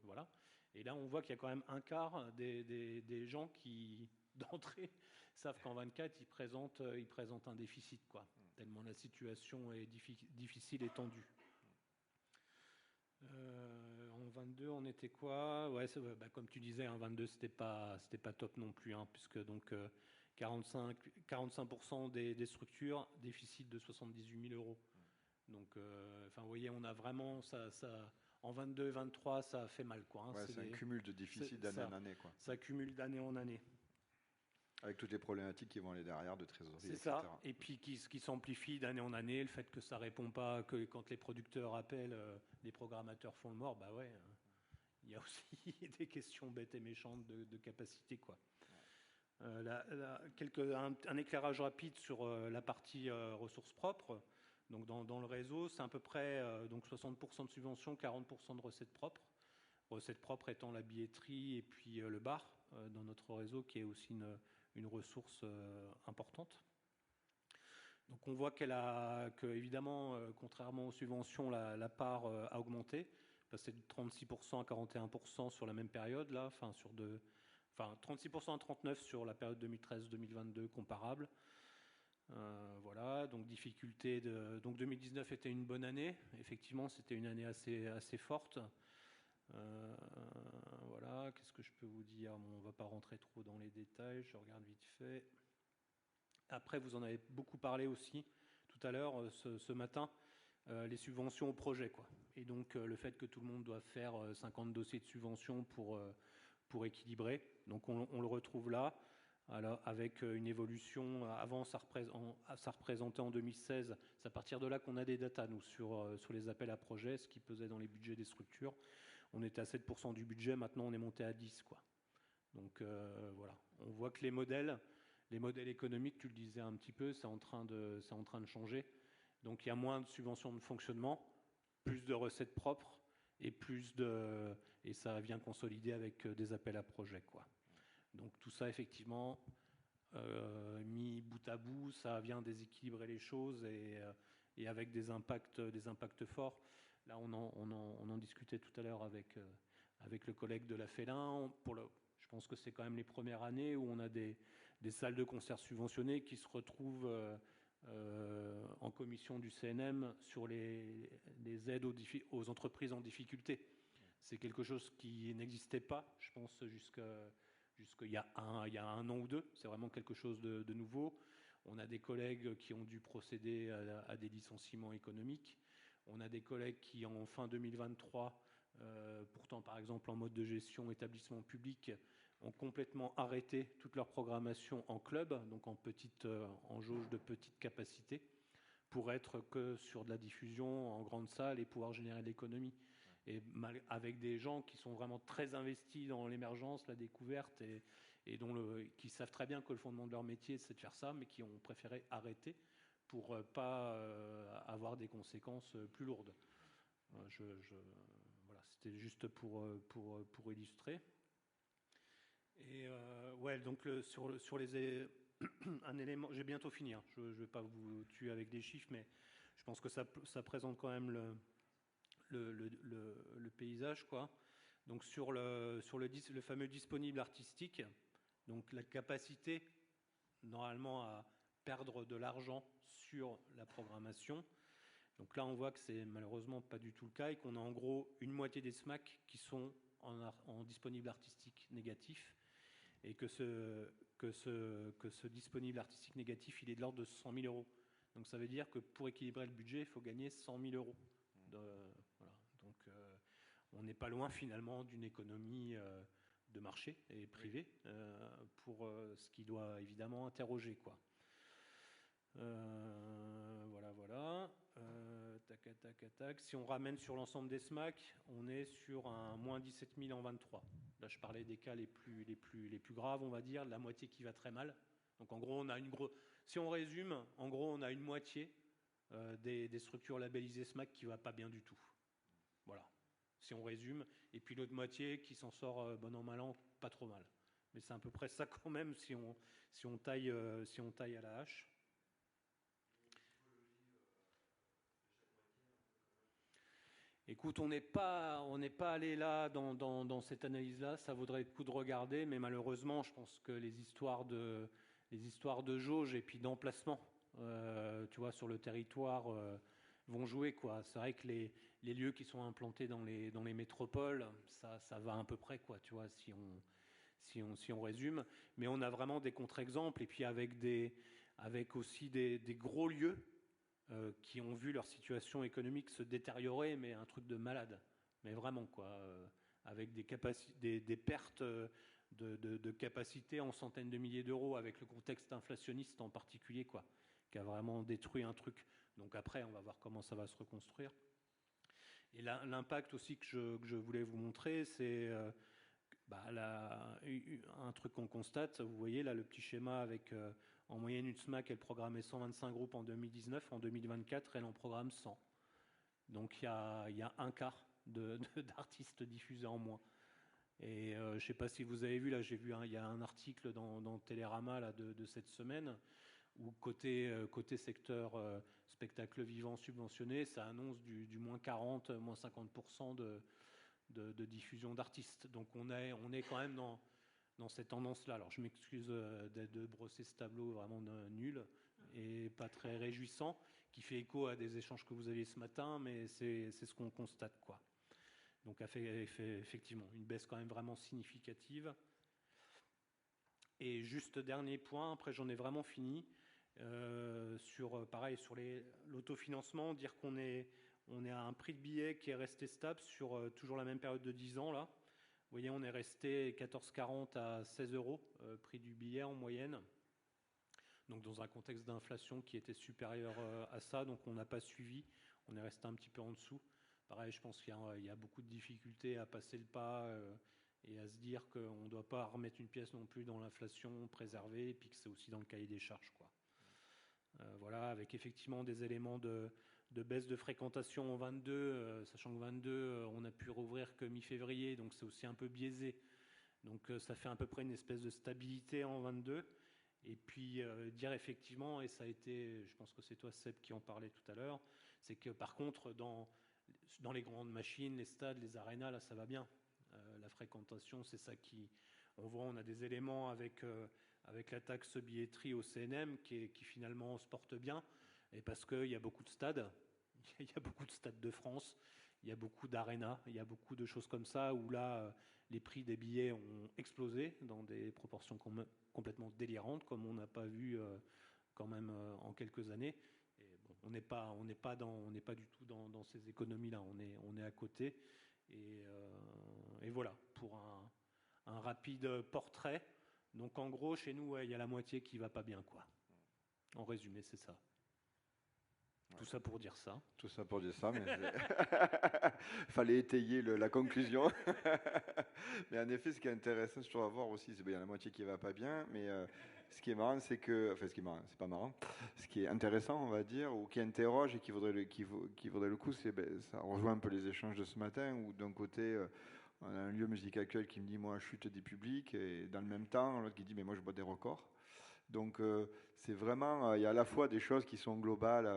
Voilà. Et là, on voit qu'il y a quand même un quart des gens qui, d'entrée, savent qu'en 24, ils présentent un déficit, quoi. Tellement la situation est difficile et tendue. En 22, on était quoi? Ouais, comme tu disais, 22, c'était pas top non plus, puisque donc 45% des structures, déficit de 78 000 euros. Donc, vous voyez, on a vraiment ça en 22 et 23, ça fait mal, quoi. Ouais, c'est un cumul de déficit d'année en année, quoi. Ça cumule d'année en année. Avec toutes les problématiques qui vont aller derrière de trésorerie, c'est etc. Ça. Et puis qui s'amplifie d'année en année, le fait que ça répond pas, que quand les producteurs appellent, les programmateurs font le mort, bah ouais, il y a aussi des questions bêtes et méchantes de capacité, quoi. Un éclairage rapide sur la partie ressources propres. Donc dans le réseau, c'est à peu près donc 60% de subventions, 40% de recettes propres. Recettes propres étant la billetterie et puis le bar dans notre réseau, qui est aussi une ressource importante. Donc on voit que évidemment, contrairement aux subventions, la part a augmenté, passé de 36% à 41% sur la même période, là, 36% à 39% sur la période 2013-2022 comparable. Voilà, donc donc 2019 était une bonne année. Effectivement, c'était une année assez forte. Voilà, qu'est-ce que je peux vous dire? Bon, on ne va pas rentrer trop dans les détails, je regarde vite fait. Après, vous en avez beaucoup parlé aussi tout à l'heure, ce matin, les subventions au projet, quoi. Et donc le fait que tout le monde doit faire 50 dossiers de subventions pour équilibrer. Donc on le retrouve là. Alors, avec une évolution, avant ça représentait en 2016, c'est à partir de là qu'on a des datas, nous, sur les appels à projets, ce qui pesait dans les budgets des structures. On était à 7% du budget, maintenant on est monté à 10%, quoi. Donc voilà, on voit que les modèles économiques, tu le disais un petit peu, c'est en train de changer. Donc il y a moins de subventions de fonctionnement, plus de recettes propres, et ça vient consolider avec des appels à projets, quoi. Donc tout ça, effectivement, mis bout à bout, ça vient déséquilibrer les choses et avec des impacts forts. Là, on en discutait tout à l'heure avec le collègue de la Félin. Je pense que c'est quand même les premières années où on a des salles de concert subventionnées qui se retrouvent en commission du CNM sur les aides aux entreprises en difficulté. C'est quelque chose qui n'existait pas, je pense, jusqu'il y a un an ou deux. C'est vraiment quelque chose de nouveau. On a des collègues qui ont dû procéder à des licenciements économiques. On a des collègues qui, en fin 2023, pourtant par exemple en mode de gestion établissement public, ont complètement arrêté toute leur programmation en club, donc en jauge de petite capacité, pour être que sur de la diffusion en grande salle et pouvoir générer de l'économie. Et avec des gens qui sont vraiment très investis dans l'émergence, la découverte, et qui savent très bien que le fondement de leur métier, c'est de faire ça, mais qui ont préféré arrêter pour pas avoir des conséquences plus lourdes. Voilà, c'était juste pour illustrer. Et ouais, donc sur les un élément, j'ai bientôt fini, je ne vais pas vous tuer avec des chiffres, mais je pense que ça présente quand même le paysage, quoi. Donc sur le fameux disponible artistique, donc la capacité normalement à perdre de l'argent sur la programmation. Donc là, on voit que c'est malheureusement pas du tout le cas et qu'on a en gros une moitié des SMAC qui sont en disponible artistique négatif, et que ce disponible artistique négatif, il est de l'ordre de 100 000 euros. Donc ça veut dire que pour équilibrer le budget, il faut gagner 100 000 euros. Voilà. Donc on n'est pas loin finalement d'une économie de marché et privée, pour ce qui doit évidemment interroger, quoi. Voilà. Tac. Si on ramène sur l'ensemble des SMAC, on est sur un moins 17 000 en 23. Là, je parlais des cas les plus graves, on va dire, la moitié qui va très mal. Donc en gros, si on résume, en gros, on a une moitié des structures labellisées SMAC qui va pas bien du tout. Voilà. Si on résume, et puis l'autre moitié qui s'en sort bon an mal an, pas trop mal. Mais c'est à peu près ça quand même si on taille à la hache. Écoute, on n'est pas allé là dans cette analyse-là. Ça vaudrait le coup de regarder, mais malheureusement, je pense que les histoires de jauge et puis d'emplacement, tu vois, sur le territoire, vont jouer, quoi. C'est vrai que les lieux qui sont implantés dans les métropoles, ça va à peu près, quoi, tu vois, si on résume. Mais on a vraiment des contre-exemples, et puis avec aussi des gros lieux qui ont vu leur situation économique se détériorer, mais un truc de malade. Mais vraiment, quoi. Avec des pertes de capacité en centaines de milliers d'euros, avec le contexte inflationniste en particulier, quoi, qui a vraiment détruit un truc. Donc après, on va voir comment ça va se reconstruire. Et l'impact aussi que je voulais vous montrer, c'est un truc qu'on constate. Vous voyez là le petit schéma avec en moyenne une SMAC, elle programmait 125 groupes en 2019. En 2024, elle en programme 100. Donc il y a un quart d'artistes diffusés en moins. Et je ne sais pas si vous avez vu, là j'ai vu, il y a un article dans Télérama là, de cette semaine, où côté secteur spectacle vivant subventionné, ça annonce du moins 40, moins 50% de diffusion d'artistes. Donc on est quand même dans cette tendance-là. Alors je m'excuse de brosser ce tableau vraiment nul et pas très réjouissant, qui fait écho à des échanges que vous aviez ce matin, mais c'est ce qu'on constate, quoi. Donc effectivement une baisse quand même vraiment significative. Et juste dernier point, après j'en ai vraiment fini, pareil sur l'autofinancement, dire qu'on est à un prix de billet qui est resté stable sur toujours la même période de 10 ans là. Vous voyez, on est resté 14,40 à 16 euros prix du billet en moyenne. Donc dans un contexte d'inflation qui était supérieur à ça, donc on n'a pas suivi, on est resté un petit peu en dessous. Pareil, je pense qu'il y a beaucoup de difficultés à passer le pas et à se dire qu'on ne doit pas remettre une pièce non plus dans l'inflation, préserver, et puis que c'est aussi dans le cahier des charges, quoi. Voilà, avec effectivement des éléments de baisse de fréquentation en 22, sachant que 22, on a pu rouvrir que mi-février, donc c'est aussi un peu biaisé. Donc ça fait à peu près une espèce de stabilité en 22. Et puis dire effectivement, et ça a été, je pense que c'est toi Seb qui en parlait tout à l'heure, c'est que par contre dans les grandes machines, les stades, les arénas, là ça va bien. La fréquentation, c'est ça qui... On voit, on a des éléments avec la taxe billetterie au CNM qui finalement se porte bien, et parce qu'il y a beaucoup de stades, il y a beaucoup de stades de France, il y a beaucoup d'arénas, il y a beaucoup de choses comme ça, où là, les prix des billets ont explosé dans des proportions complètement délirantes, comme on n'a pas vu quand même en quelques années. Et bon, on n'est pas du tout dans ces économies-là, on est à côté. Et voilà, pour un rapide portrait. Donc en gros, chez nous, il y a la moitié qui va pas bien, quoi. En résumé, c'est ça. Ouais. Tout ça pour dire ça. Tout ça pour dire ça, mais fallait étayer la conclusion. Mais en effet, ce qui est intéressant, je trouve à voir aussi, c'est qu'il y a la moitié qui va pas bien, mais ce qui est marrant, c'est que, enfin, ce qui est marrant, c'est pas marrant. Ce qui est intéressant, on va dire, ou qui interroge et qui vaudrait le coup, c'est, ça rejoint un peu les échanges de ce matin, où d'un côté, on a un lieu musique actuel qui me dit, moi, chute des publics, et dans le même temps, l'autre qui dit, mais moi, je bats des records. Donc c'est vraiment, il y a à la fois des choses qui sont globales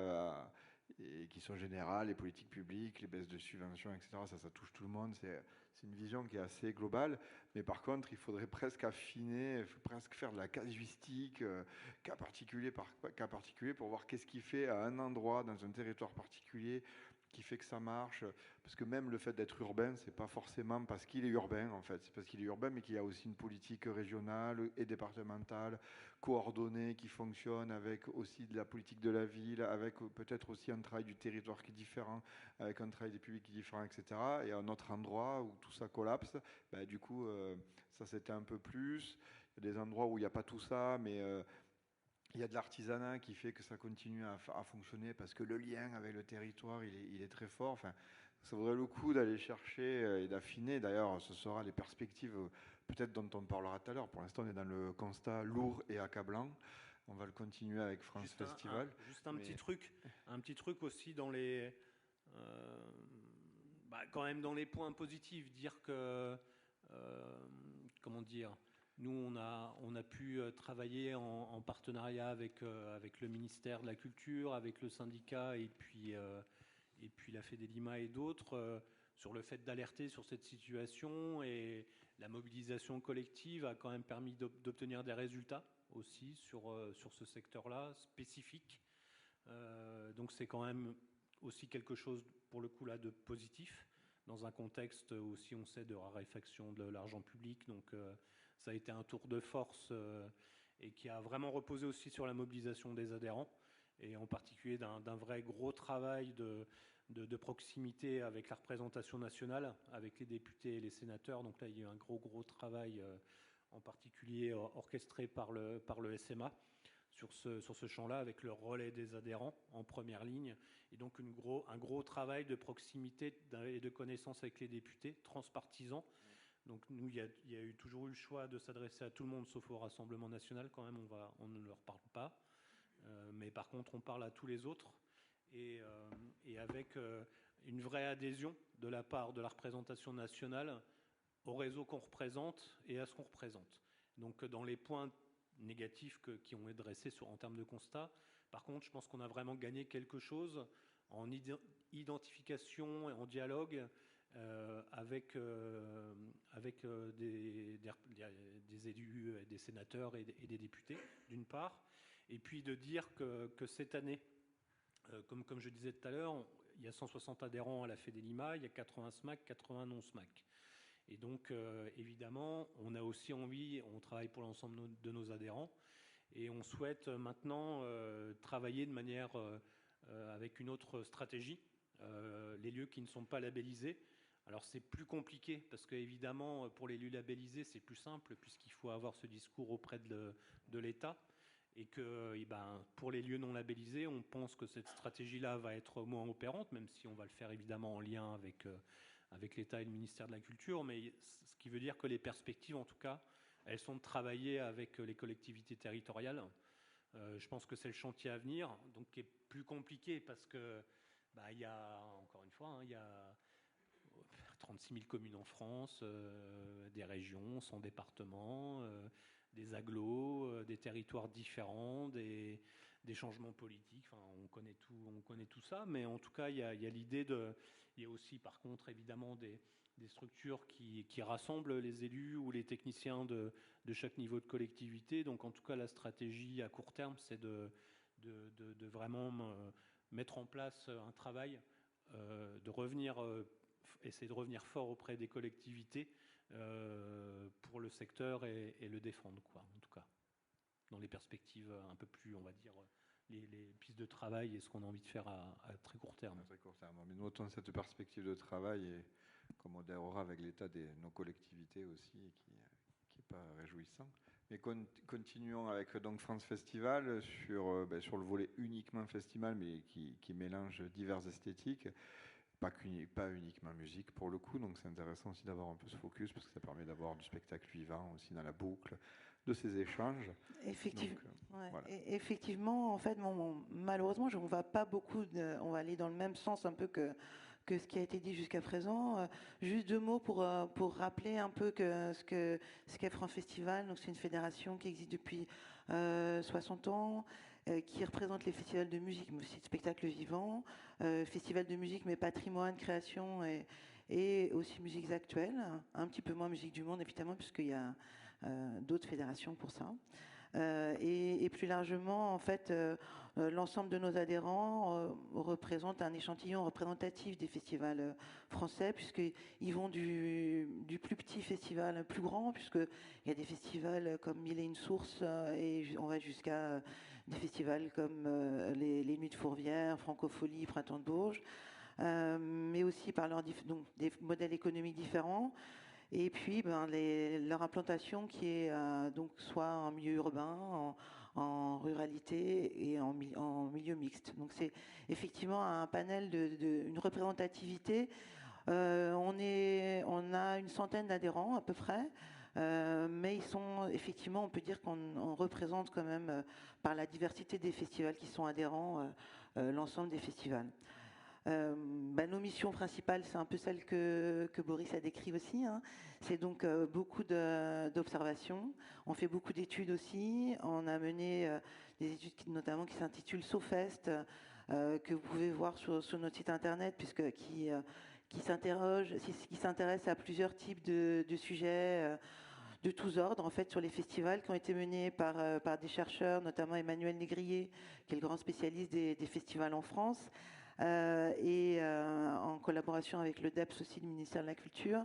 et qui sont générales, les politiques publiques, les baisses de subventions, etc. Ça touche tout le monde. C'est une vision qui est assez globale. Mais par contre, il faudrait presque affiner, presque faire de la casuistique, cas particulier par cas particulier, pour voir qu'est-ce qui fait à un endroit, dans un territoire particulier, qui fait que ça marche, parce que même le fait d'être urbain, c'est pas forcément parce qu'il est urbain, en fait, c'est parce qu'il est urbain, mais qu'il y a aussi une politique régionale et départementale coordonnée qui fonctionne, avec aussi de la politique de la ville, avec peut-être aussi un travail du territoire qui est différent, avec un travail des publics qui est différent, etc. Et à un autre endroit où tout ça collapse, du coup, ça c'était un peu plus. Il y a des endroits où il n'y a pas tout ça, mais il y a de l'artisanat qui fait que ça continue à fonctionner parce que le lien avec le territoire, il est très fort. Enfin, ça vaudrait le coup d'aller chercher et d'affiner. D'ailleurs, ce sera les perspectives peut-être dont on parlera tout à l'heure. Pour l'instant, on est dans le constat lourd et accablant. On va le continuer avec France Festival. Juste un petit truc aussi dans les... quand même dans les points positifs, dire que... comment dire ? Nous, on a pu travailler en partenariat avec le ministère de la Culture, avec le syndicat et puis la Fédélima et d'autres sur le fait d'alerter sur cette situation, et la mobilisation collective a quand même permis d'obtenir des résultats aussi sur ce secteur-là spécifique. Donc c'est quand même aussi quelque chose, pour le coup, là, de positif, dans un contexte aussi, on sait, de raréfaction de l'argent public. Donc, ça a été un tour de force et qui a vraiment reposé aussi sur la mobilisation des adhérents, et en particulier d'un vrai gros travail de proximité avec la représentation nationale, avec les députés et les sénateurs. Donc là, il y a eu un gros travail, en particulier orchestré par le SMA, sur ce champ-là, avec le relais des adhérents en première ligne, et donc un gros travail de proximité et de connaissance avec les députés, transpartisan. Donc nous, il y a eu toujours eu le choix de s'adresser à tout le monde, sauf au Rassemblement national, quand même, on ne leur parle pas. Mais par contre, on parle à tous les autres, et avec une vraie adhésion de la part de la représentation nationale au réseau qu'on représente et à ce qu'on représente. Donc dans les points négatifs qui ont été dressés en termes de constat, par contre, je pense qu'on a vraiment gagné quelque chose en identification et en dialogue avec des élus, des sénateurs et des députés, d'une part, et puis de dire que cette année, comme je disais tout à l'heure, il y a 160 adhérents à la Fédélima, il y a 80 SMAC, 80 non-SMAC. Et donc, évidemment, on a aussi envie, on travaille pour l'ensemble de nos adhérents, et on souhaite maintenant travailler de manière avec une autre stratégie, les lieux qui ne sont pas labellisés. Alors c'est plus compliqué, parce qu'évidemment, pour les lieux labellisés, c'est plus simple, puisqu'il faut avoir ce discours auprès de l'État, et que pour les lieux non labellisés, on pense que cette stratégie-là va être moins opérante, même si on va le faire évidemment en lien avec l'État et le ministère de la Culture, mais ce qui veut dire que les perspectives, en tout cas, elles sont de travailler avec les collectivités territoriales. Je pense que c'est le chantier à venir, donc qui est plus compliqué, parce que il y a, encore une fois, il y a 36 000 communes en France, des régions, 100 départements, des agglos, des territoires différents, des changements politiques. Enfin, on connaît tout ça, mais en tout cas, il y a l'idée il y a aussi, par contre, évidemment, des structures qui rassemblent les élus ou les techniciens de chaque niveau de collectivité. Donc, en tout cas, la stratégie à court terme, c'est de vraiment mettre en place un travail, essayer de revenir fort auprès des collectivités pour le secteur et le défendre, quoi, en tout cas, dans les perspectives un peu plus, on va dire, les pistes de travail et ce qu'on a envie de faire à très court terme. À très court terme. Mais notons cette perspective de travail, et comme on adhérera avec l'état de nos collectivités aussi, et qui n'est pas réjouissant. Mais continuons avec donc France Festival sur le volet uniquement festival, mais qui mélange diverses esthétiques. Pas uniquement musique pour le coup, donc c'est intéressant aussi d'avoir un peu ce focus, parce que ça permet d'avoir du spectacle vivant aussi dans la boucle de ces échanges. Effectivement, donc, voilà. Effectivement, en fait, malheureusement, on va pas beaucoup, on va aller dans le même sens un peu que ce qui a été dit jusqu'à présent. Juste 2 mots pour rappeler un peu ce qu'est France Festival. Donc c'est une fédération qui existe depuis 60 ans, qui représente les festivals de musique, mais aussi de spectacles vivants, festivals de musique, mais patrimoine, création et aussi musiques actuelles, un petit peu moins musique du monde évidemment, puisqu'il y a d'autres fédérations pour ça. Et plus largement, en fait, l'ensemble de nos adhérents représente un échantillon représentatif des festivals français, puisqu'ils vont du plus petit festival au plus grand, puisqu'il y a des festivals comme Mille et une sources, et on va jusqu'à des festivals comme les Nuits de Fourvière, Francofolie, Printemps de Bourges, mais aussi par donc, des modèles économiques différents. Et puis, leur implantation qui est donc soit en milieu urbain, en ruralité et en milieu mixte. Donc, c'est effectivement un panel une représentativité. On a une centaine d'adhérents à peu près, mais ils sont effectivement, on peut dire qu'on représente quand même par la diversité des festivals qui sont adhérents l'ensemble des festivals. Nos missions principales, c'est un peu celles que Boris a décrit aussi. Hein. C'est donc beaucoup d'observations. On fait beaucoup d'études aussi. On a mené des études notamment qui s'intitulent SoFest, que vous pouvez voir sur notre site internet, qui s'intéresse à plusieurs types de sujets de tous ordres, en fait, sur les festivals qui ont été menés par des chercheurs, notamment Emmanuel Négrier, qui est le grand spécialiste des festivals en France, et en collaboration avec le DEPS aussi du ministère de la Culture.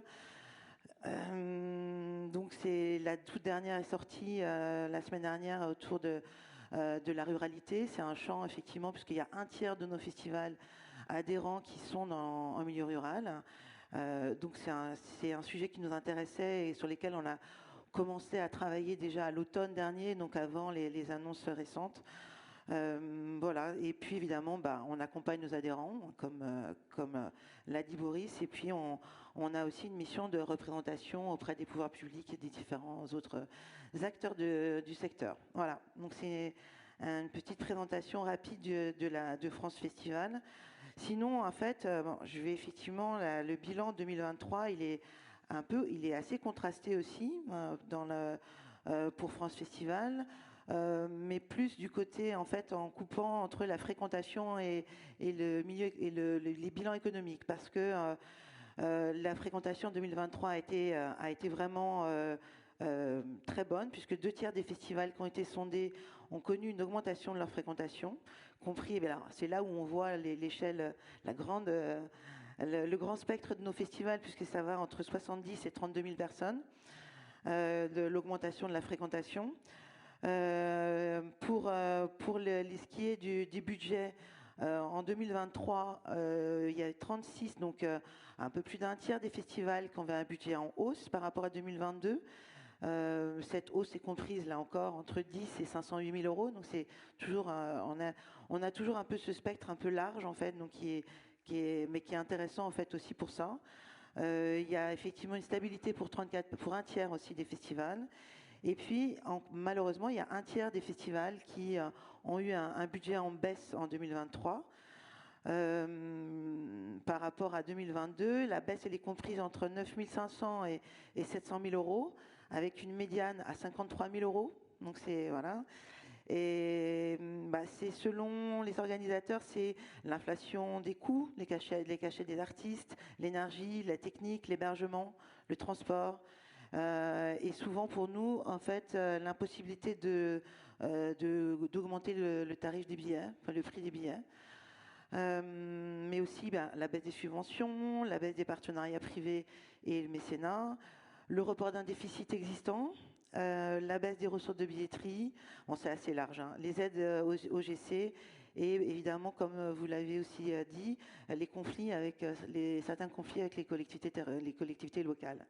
Donc c'est la toute dernière est sortie la semaine dernière autour de la ruralité. C'est un champ effectivement puisqu'il y a un tiers de nos festivals adhérents qui sont en milieu rural. Donc c'est un sujet qui nous intéressait et sur lesquels on a commencé à travailler déjà à l'automne dernier, donc avant les annonces récentes. Voilà. Et puis évidemment, on accompagne nos adhérents, comme l'a dit Boris, et puis on a aussi une mission de représentation auprès des pouvoirs publics et des différents autres acteurs du secteur. Voilà. Donc c'est une petite présentation rapide de France Festival. Sinon, en fait, je vais effectivement le bilan 2023, il est assez contrasté aussi pour France Festival. Mais plus du côté, en fait, en coupant entre la fréquentation et le milieu et les bilans économiques, parce que la fréquentation 2023 a été vraiment très bonne, puisque 2 tiers des festivals qui ont été sondés ont connu une augmentation de leur fréquentation, compris, c'est là où on voit l'échelle, le grand spectre de nos festivals, puisque ça va entre 70 et 32 000 personnes, de l'augmentation de la fréquentation. Pour ce qui est du budget, en 2023, il y a 36, donc un peu plus d'un tiers des festivals qui ont un budget en hausse par rapport à 2022. Cette hausse est comprise, là encore, entre 10 et 508 000 euros. Donc c'est toujours, on a toujours un peu ce spectre un peu large, en fait, donc mais qui est intéressant, en fait, aussi pour ça. Il y a effectivement une stabilité pour un tiers aussi des festivals. Et puis, malheureusement, il y a un tiers des festivals qui ont eu un budget en baisse en 2023 par rapport à 2022. La baisse, elle est comprise entre 9 500 et 700 000 euros, avec une médiane à 53 000 euros. Donc, c'est voilà. Et c'est selon les organisateurs, c'est l'inflation des coûts, les cachets des artistes, l'énergie, la technique, l'hébergement, le transport. Et souvent pour nous, en fait, l'impossibilité d'augmenter le tarif des billets, enfin le prix des billets. Mais aussi la baisse des subventions, la baisse des partenariats privés et le mécénat, le report d'un déficit existant, la baisse des ressources de billetterie, bon, c'est assez large, hein, les aides au GC et évidemment, comme vous l'avez aussi dit, les conflits avec certains conflits avec les collectivités locales.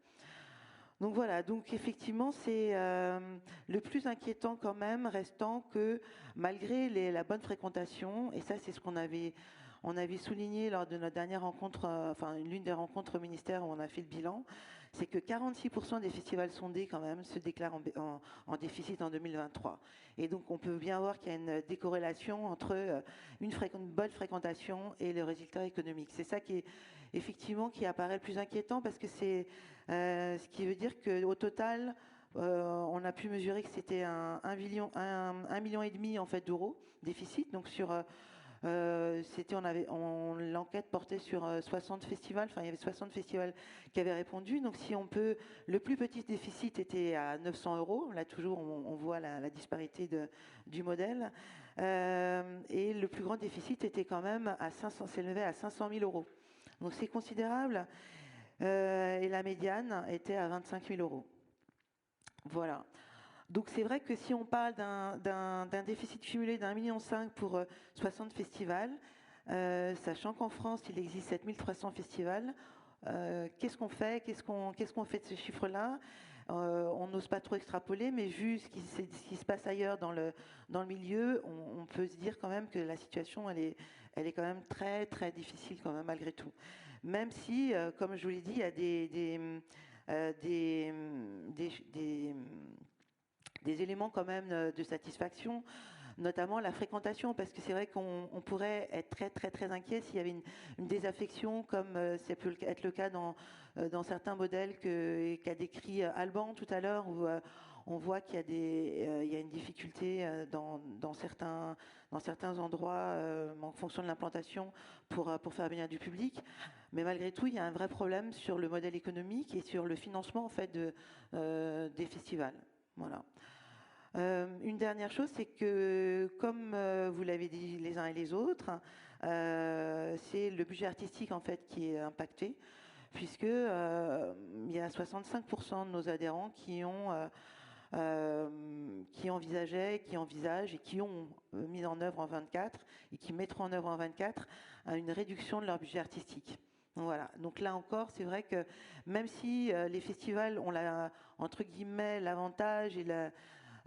Donc voilà, donc effectivement, c'est le plus inquiétant quand même, restant que malgré la bonne fréquentation, et ça c'est ce qu'on avait souligné lors de notre dernière rencontre, enfin l'une des rencontres au ministère où on a fait le bilan, c'est que 46% des festivals sondés quand même se déclarent en déficit en 2023. Et donc on peut bien voir qu'il y a une décorrélation entre une bonne fréquentation et le résultat économique. C'est ça qui est effectivement qui apparaît le plus inquiétant, parce que c'est ce qui veut dire qu'au total, on a pu mesurer que c'était 1,5 million en fait d'euros déficit. Donc l'enquête portait sur 60 festivals. Enfin, il y avait 60 festivals qui avaient répondu. Donc, le plus petit déficit était à 900 euros. Là, toujours, on voit la disparité du modèle. Et le plus grand déficit était quand même s'élevait à 500 000 euros. Donc, c'est considérable. Et la médiane était à 25 000 euros. Voilà. Donc c'est vrai que si on parle d'un déficit cumulé d'1,5 million pour 60 festivals, sachant qu'en France, il existe 7300 festivals, qu'est-ce qu'on fait de ce chiffre-là? On n'ose pas trop extrapoler, mais vu ce qui se passe ailleurs dans le milieu, on peut se dire quand même que la situation, elle est quand même très, très difficile quand même, malgré tout. Même si, comme je vous l'ai dit, il y a des éléments quand même de satisfaction, notamment la fréquentation, parce que c'est vrai qu'on pourrait être très très très inquiet s'il y avait une désaffection, comme ça peut être le cas dans certains modèles qu'a décrit Alban tout à l'heure, où on voit qu'il y a une difficulté dans certains endroits en fonction de l'implantation pour faire venir du public. Mais malgré tout, il y a un vrai problème sur le modèle économique et sur le financement en fait des festivals. Voilà. Une dernière chose, c'est que, comme vous l'avez dit les uns et les autres, c'est le budget artistique en fait qui est impacté, puisque il y a 65% de nos adhérents qui envisagent et qui ont mis en œuvre en 24 et qui mettront en œuvre en 24 une réduction de leur budget artistique. Voilà. Donc là encore, c'est vrai que même si les festivals ont entre guillemets l'avantage et de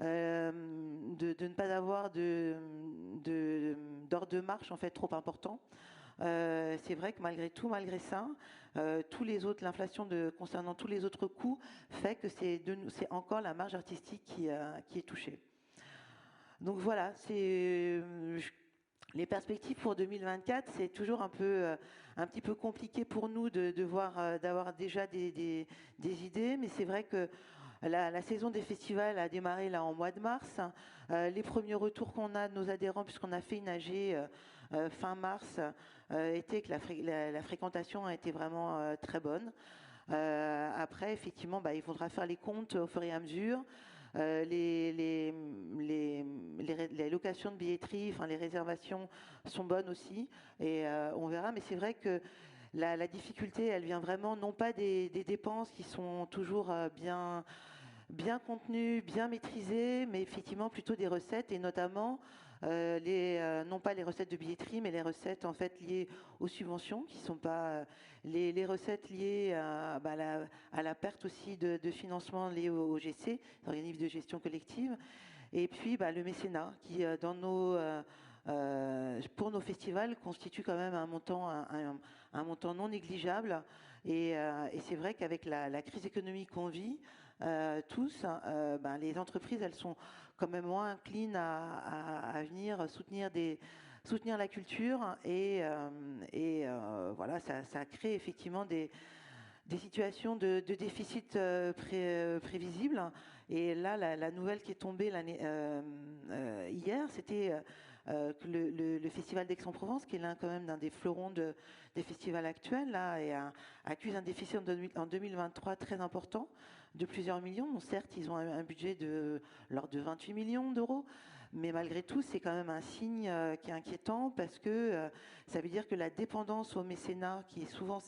ne pas avoir d'ordre de marche en fait trop important, c'est vrai que malgré ça, l'inflation concernant tous les autres coûts fait que c'est encore la marge artistique qui est touchée. Donc voilà, les perspectives pour 2024, c'est toujours un petit peu compliqué pour nous d'avoir déjà des idées, mais c'est vrai que la saison des festivals a démarré là en mois de mars. Les premiers retours qu'on a de nos adhérents, puisqu'on a fait une AG fin mars, était que la fréquentation a été vraiment très bonne. Après, effectivement, il faudra faire les comptes au fur et à mesure. Les locations de billetterie, enfin les réservations sont bonnes aussi, et on verra. Mais c'est vrai que la difficulté, elle vient vraiment non pas des dépenses qui sont toujours bien contenues, bien maîtrisées, mais effectivement plutôt des recettes, et notamment non pas les recettes de billetterie, mais les recettes en fait liées aux subventions, qui sont pas les recettes liées à la perte aussi de financement liées au GC, organismes de gestion collective, et puis le mécénat, qui pour nos festivals constitue quand même un montant non négligeable, et c'est vrai qu'avec la crise économique qu'on vit tous, les entreprises, elles sont quand même moins inclines à venir soutenir la culture, et voilà, ça crée effectivement des situations de déficit prévisibles. Et là, la nouvelle qui est tombée hier, c'était que le Festival d'Aix-en-Provence, qui est l'un quand même d'un des fleurons des festivals actuels, là, accuse un déficit en 2023 très important, de plusieurs millions. Bon, certes, ils ont un budget de l'ordre de 28 millions d'euros, mais malgré tout, c'est quand même un signe qui est inquiétant, parce que ça veut dire que la dépendance au mécénat, qui est souvent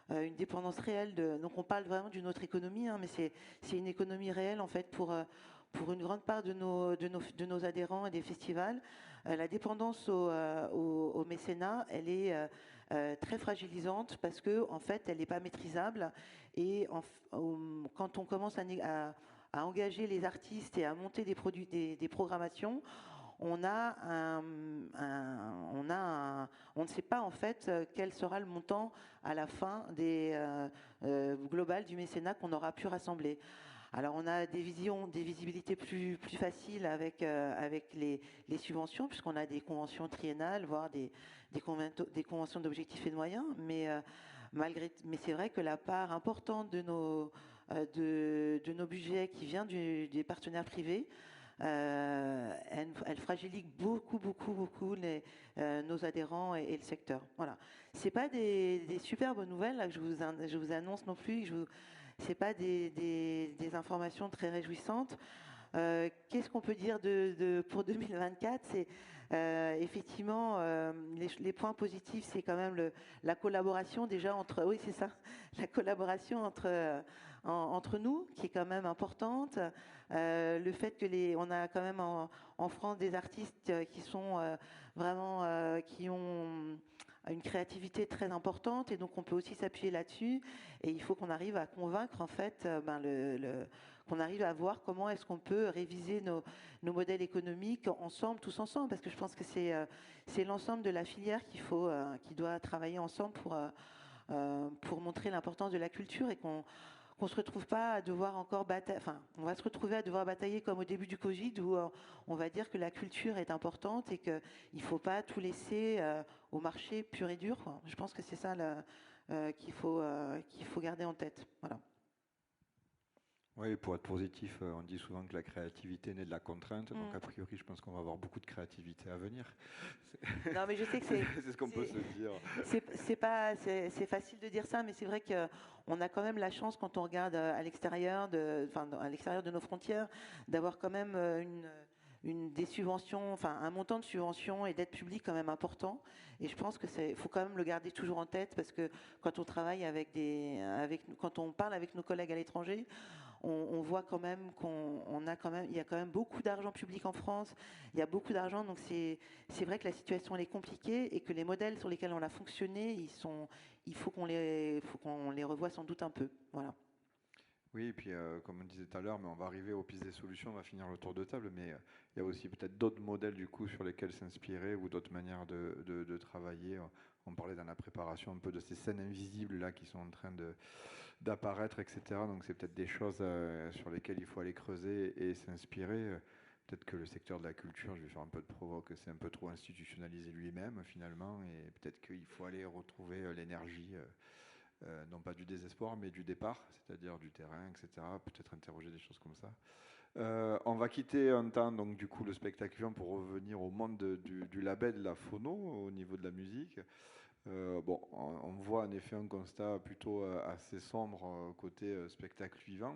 une dépendance réelle donc on parle vraiment d'une autre économie, hein, mais c'est une économie réelle en fait pour une grande part de nos adhérents et des festivals. La dépendance au mécénat, elle est très fragilisante, parce que en fait, elle n'est pas maîtrisable, et quand on commence à engager les artistes et à monter des programmations, on ne sait pas en fait quel sera le montant à la fin global du mécénat qu'on aura pu rassembler. Alors on a des visibilités plus faciles avec les subventions, puisqu'on a des conventions triennales, voire des conventions d'objectifs et de moyens, mais c'est vrai que la part importante de nos budgets qui vient des partenaires privés, elle fragilise beaucoup nos adhérents et le secteur. Voilà. C'est pas des superbes nouvelles là, que je vous annonce non plus. C'est pas des informations très réjouissantes. Qu'est-ce qu'on peut dire pour 2024? C'est effectivement les points positifs, c'est quand même la collaboration déjà oui, c'est ça, la collaboration entre nous, qui est quand même importante. Le fait que on a quand même en France des artistes qui sont vraiment qui ont une créativité très importante, et donc on peut aussi s'appuyer là-dessus, et il faut qu'on arrive à convaincre en fait qu'on arrive à voir comment est-ce qu'on peut réviser nos modèles économiques ensemble, tous ensemble, parce que je pense que c'est l'ensemble de la filière qui doit travailler ensemble pour montrer l'importance de la culture, et qu'on se retrouve pas à devoir encore batailler. Enfin, on va se retrouver à devoir batailler comme au début du Covid, où on va dire que la culture est importante et qu'il ne faut pas tout laisser au marché pur et dur, quoi. Je pense que c'est ça qu'il faut garder en tête. Voilà. Oui, pour être positif, on dit souvent que la créativité naît de la contrainte, donc a priori, je pense qu'on va avoir beaucoup de créativité à venir. Non, mais je sais que c'est ce qu'on peut se dire. C'est facile de dire ça, mais c'est vrai qu'on a quand même la chance, quand on regarde à l'extérieur de nos frontières, d'avoir quand même des subventions, enfin un montant de subventions et d'aide publique quand même important. Et je pense que faut quand même le garder toujours en tête, parce que quand on travaille quand on parle avec nos collègues à l'étranger, on voit quand même il y a quand même beaucoup d'argent public en France. Il y a beaucoup d'argent, donc c'est vrai que la situation elle est compliquée et que les modèles sur lesquels on a fonctionné, il faut qu'on les revoie sans doute un peu. Voilà. Oui, et puis comme on disait tout à l'heure, mais on va arriver aux pistes des solutions, on va finir le tour de table, mais il y a aussi peut-être d'autres modèles du coup sur lesquels s'inspirer ou d'autres manières de travailler. On parlait dans la préparation un peu de ces scènes invisibles là qui sont en train d'apparaître, etc. Donc c'est peut-être des choses sur lesquelles il faut aller creuser et s'inspirer. Peut-être que le secteur de la culture, je vais faire un peu de provoque, c'est un peu trop institutionnalisé lui-même finalement, et peut-être qu'il faut aller retrouver l'énergie. Non pas du désespoir, mais du départ, c'est-à-dire du terrain, etc. Peut-être interroger des choses comme ça. On va quitter un temps, donc du coup, le spectacle vivant pour revenir au monde du label, de la phono, au niveau de la musique. Bon, on voit en effet un constat plutôt assez sombre côté spectacle vivant.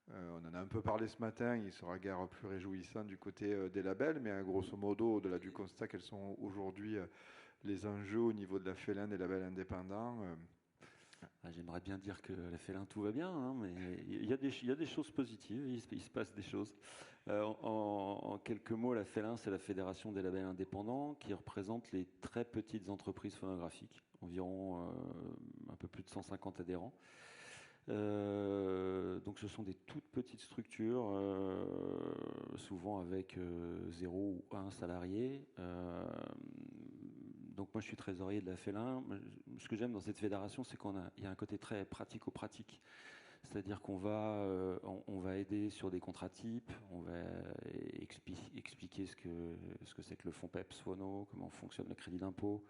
On en a un peu parlé ce matin, il sera guère plus réjouissant du côté des labels, mais grosso modo, au-delà du constat, quels sont aujourd'hui les enjeux au niveau de la Félin des labels indépendants. J'aimerais bien dire que la Félin tout va bien, hein, mais il y a des choses positives, il se passe des choses. En quelques mots, la Félin, c'est la Fédération des labels indépendants qui représente les très petites entreprises phonographiques, environ un peu plus de 150 adhérents. Donc ce sont des toutes petites structures, souvent avec 0 ou 1 salarié. Donc moi je suis trésorier de la Félin. Ce que j'aime dans cette fédération, c'est qu'il y a un côté très pratico-pratique. C'est-à-dire qu'on va, on va aider sur des contrats types, on va expliquer ce que c'est que le fonds PEPS Phono, comment fonctionne le crédit d'impôt.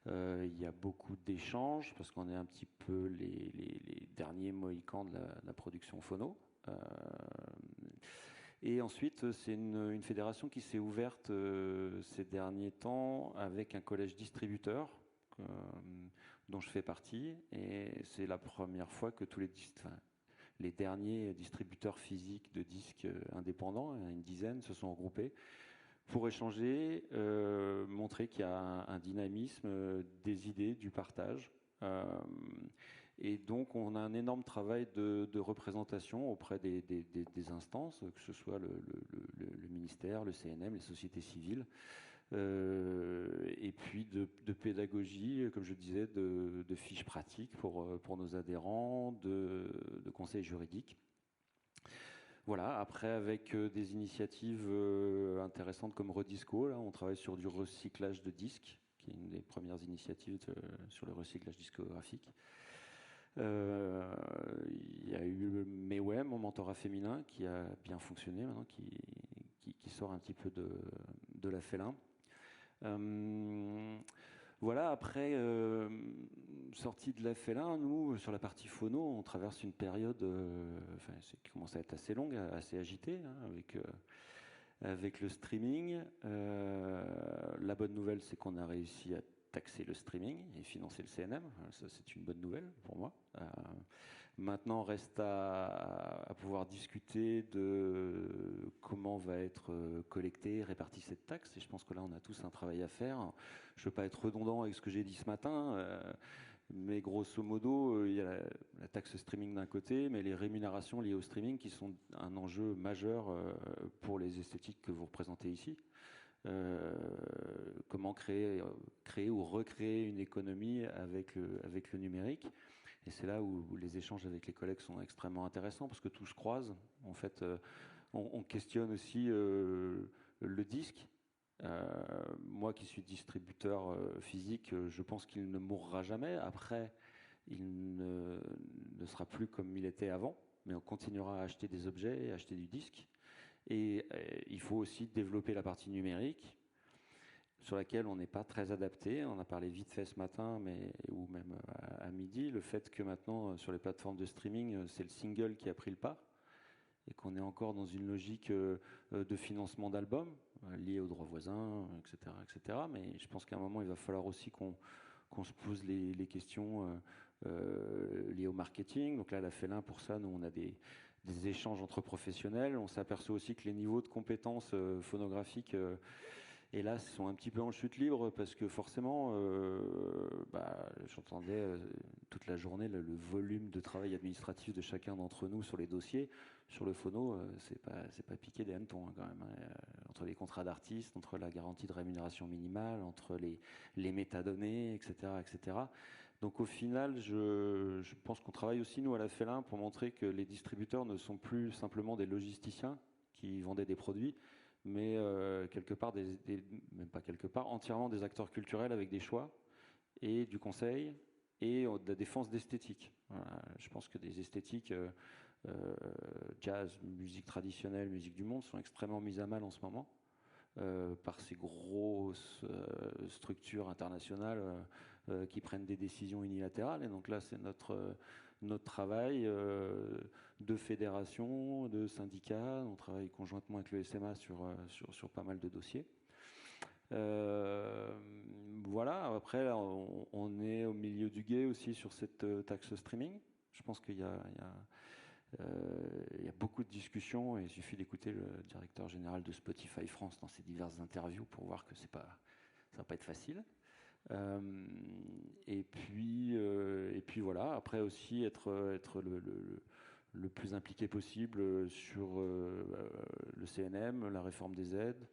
Il y a beaucoup d'échanges parce qu'on est un petit peu les derniers mohicans de la production phono. Et ensuite, c'est une fédération qui s'est ouverte ces derniers temps avec un collège distributeur dont je fais partie. Et c'est la première fois que tous les derniers distributeurs physiques de disques indépendants, une dizaine, se sont regroupés pour échanger, montrer qu'il y a un dynamisme des idées, du partage. Et donc, on a un énorme travail de représentation auprès des instances, que ce soit le ministère, le CNM, les sociétés civiles, et puis de pédagogie, comme je disais, de fiches pratiques pour nos adhérents, de conseils juridiques. Voilà, après avec des initiatives intéressantes comme Redisco, là on travaille sur du recyclage de disques, qui est une des premières initiatives sur le recyclage discographique. Il y a eu MEWEM, mon mentorat féminin, qui a bien fonctionné maintenant, qui sort un petit peu de la Félin. Voilà, après, sortie de la Félin, nous, sur la partie phono, on traverse une période qui commence à être assez longue, assez agitée, hein, avec le streaming. La bonne nouvelle, c'est qu'on a réussi à taxer le streaming et financer le CNM. Ça, c'est une bonne nouvelle pour moi. Maintenant, reste à pouvoir discuter de comment va être collectée, répartie cette taxe. Et je pense que là, on a tous un travail à faire. Je ne veux pas être redondant avec ce que j'ai dit ce matin, mais grosso modo, il y a la taxe streaming d'un côté, mais les rémunérations liées au streaming qui sont un enjeu majeur pour les esthétiques que vous représentez ici. Comment créer ou recréer une économie avec le numérique. Et c'est là où les échanges avec les collègues sont extrêmement intéressants parce que tout se croise. En fait, on questionne aussi le disque. Moi qui suis distributeur physique, je pense qu'il ne mourra jamais. Après, il ne sera plus comme il était avant, mais on continuera à acheter des objets et à acheter du disque. Et il faut aussi développer la partie numérique sur laquelle on n'est pas très adapté. On a parlé vite fait ce matin, ou même à midi, le fait que maintenant, sur les plateformes de streaming, c'est le single qui a pris le pas et qu'on est encore dans une logique de financement d'albums liés aux droits voisins, etc., etc. Mais je pense qu'à un moment, il va falloir aussi qu'on se pose les questions liées au marketing. Donc là, la Félin, pour ça, nous, on a des échanges entre professionnels. On s'aperçoit aussi que les niveaux de compétences phonographiques, hélas, sont un petit peu en chute libre parce que forcément, j'entendais toute la journée le volume de travail administratif de chacun d'entre nous sur les dossiers. Sur le phono, c'est pas piqué des hannetons quand même. Entre les contrats d'artistes, entre la garantie de rémunération minimale, entre les métadonnées, etc., etc. Donc au final, je pense qu'on travaille aussi nous à la Félin pour montrer que les distributeurs ne sont plus simplement des logisticiens qui vendaient des produits, mais quelque part, même pas quelque part, entièrement des acteurs culturels avec des choix et du conseil et de la défense d'esthétique. Voilà, je pense que des esthétiques jazz, musique traditionnelle, musique du monde sont extrêmement mises à mal en ce moment par ces grosses structures internationales qui prennent des décisions unilatérales. Et donc là, c'est notre travail de fédération, de syndicats. On travaille conjointement avec le SMA sur pas mal de dossiers. Voilà, après, là, on est au milieu du gué aussi sur cette taxe streaming. Je pense qu'il y a beaucoup de discussions et il suffit d'écouter le directeur général de Spotify France dans ses diverses interviews pour voir que ça va pas être facile. Et puis voilà, après aussi être le plus impliqué possible sur le CNM, la réforme des aides,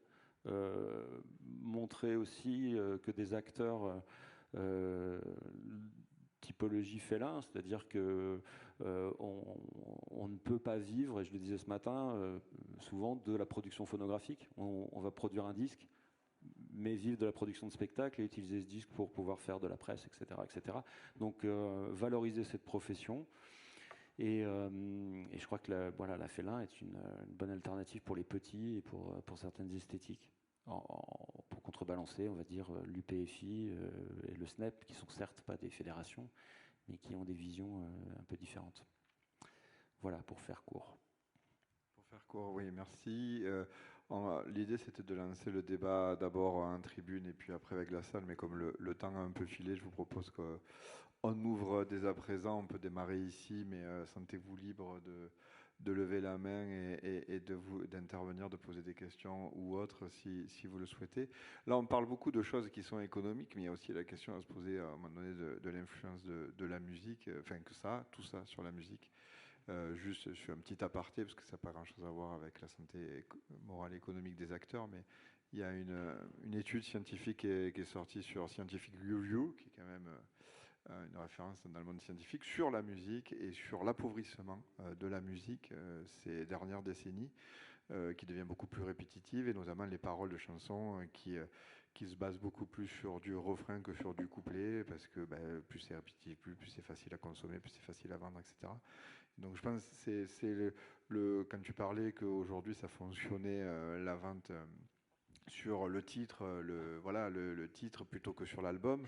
montrer aussi que des acteurs typologie Félin, c'est-à-dire que on ne peut pas vivre, et je le disais ce matin, souvent de la production phonographique. On va produire un disque, mais vivre de la production de spectacles et utiliser ce disque pour pouvoir faire de la presse, etc. etc. Donc valoriser cette profession. Et je crois que la Félin est une bonne alternative pour les petits et pour certaines esthétiques. Pour contrebalancer, on va dire, l'UPFI et le SNEP, qui sont certes pas des fédérations, mais qui ont des visions un peu différentes. Voilà, pour faire court. Pour faire court, oui, merci. L'idée, c'était de lancer le débat d'abord en tribune et puis après avec la salle, mais comme le temps a un peu filé, je vous propose qu'on ouvre dès à présent. On peut démarrer ici, mais sentez-vous libre de lever la main et d'intervenir, de poser des questions ou autres si vous le souhaitez. Là, on parle beaucoup de choses qui sont économiques, mais il y a aussi la question à se poser à un moment donné de l'influence de la musique, enfin tout ça sur la musique. Juste, je fais un petit aparté parce que ça n'a pas grand-chose à voir avec la santé morale et économique des acteurs, mais il y a une étude scientifique qui est sortie sur Scientific Review, qui est quand même une référence dans le monde scientifique, sur la musique et sur l'appauvrissement de la musique ces dernières décennies, qui devient beaucoup plus répétitive, et notamment les paroles de chansons qui se basent beaucoup plus sur du refrain que sur du couplet, parce que plus c'est répétitif, plus c'est facile à consommer, plus c'est facile à vendre, etc. Donc je pense que c'est quand tu parlais qu'aujourd'hui ça fonctionnait la vente sur le titre, le titre plutôt que sur l'album.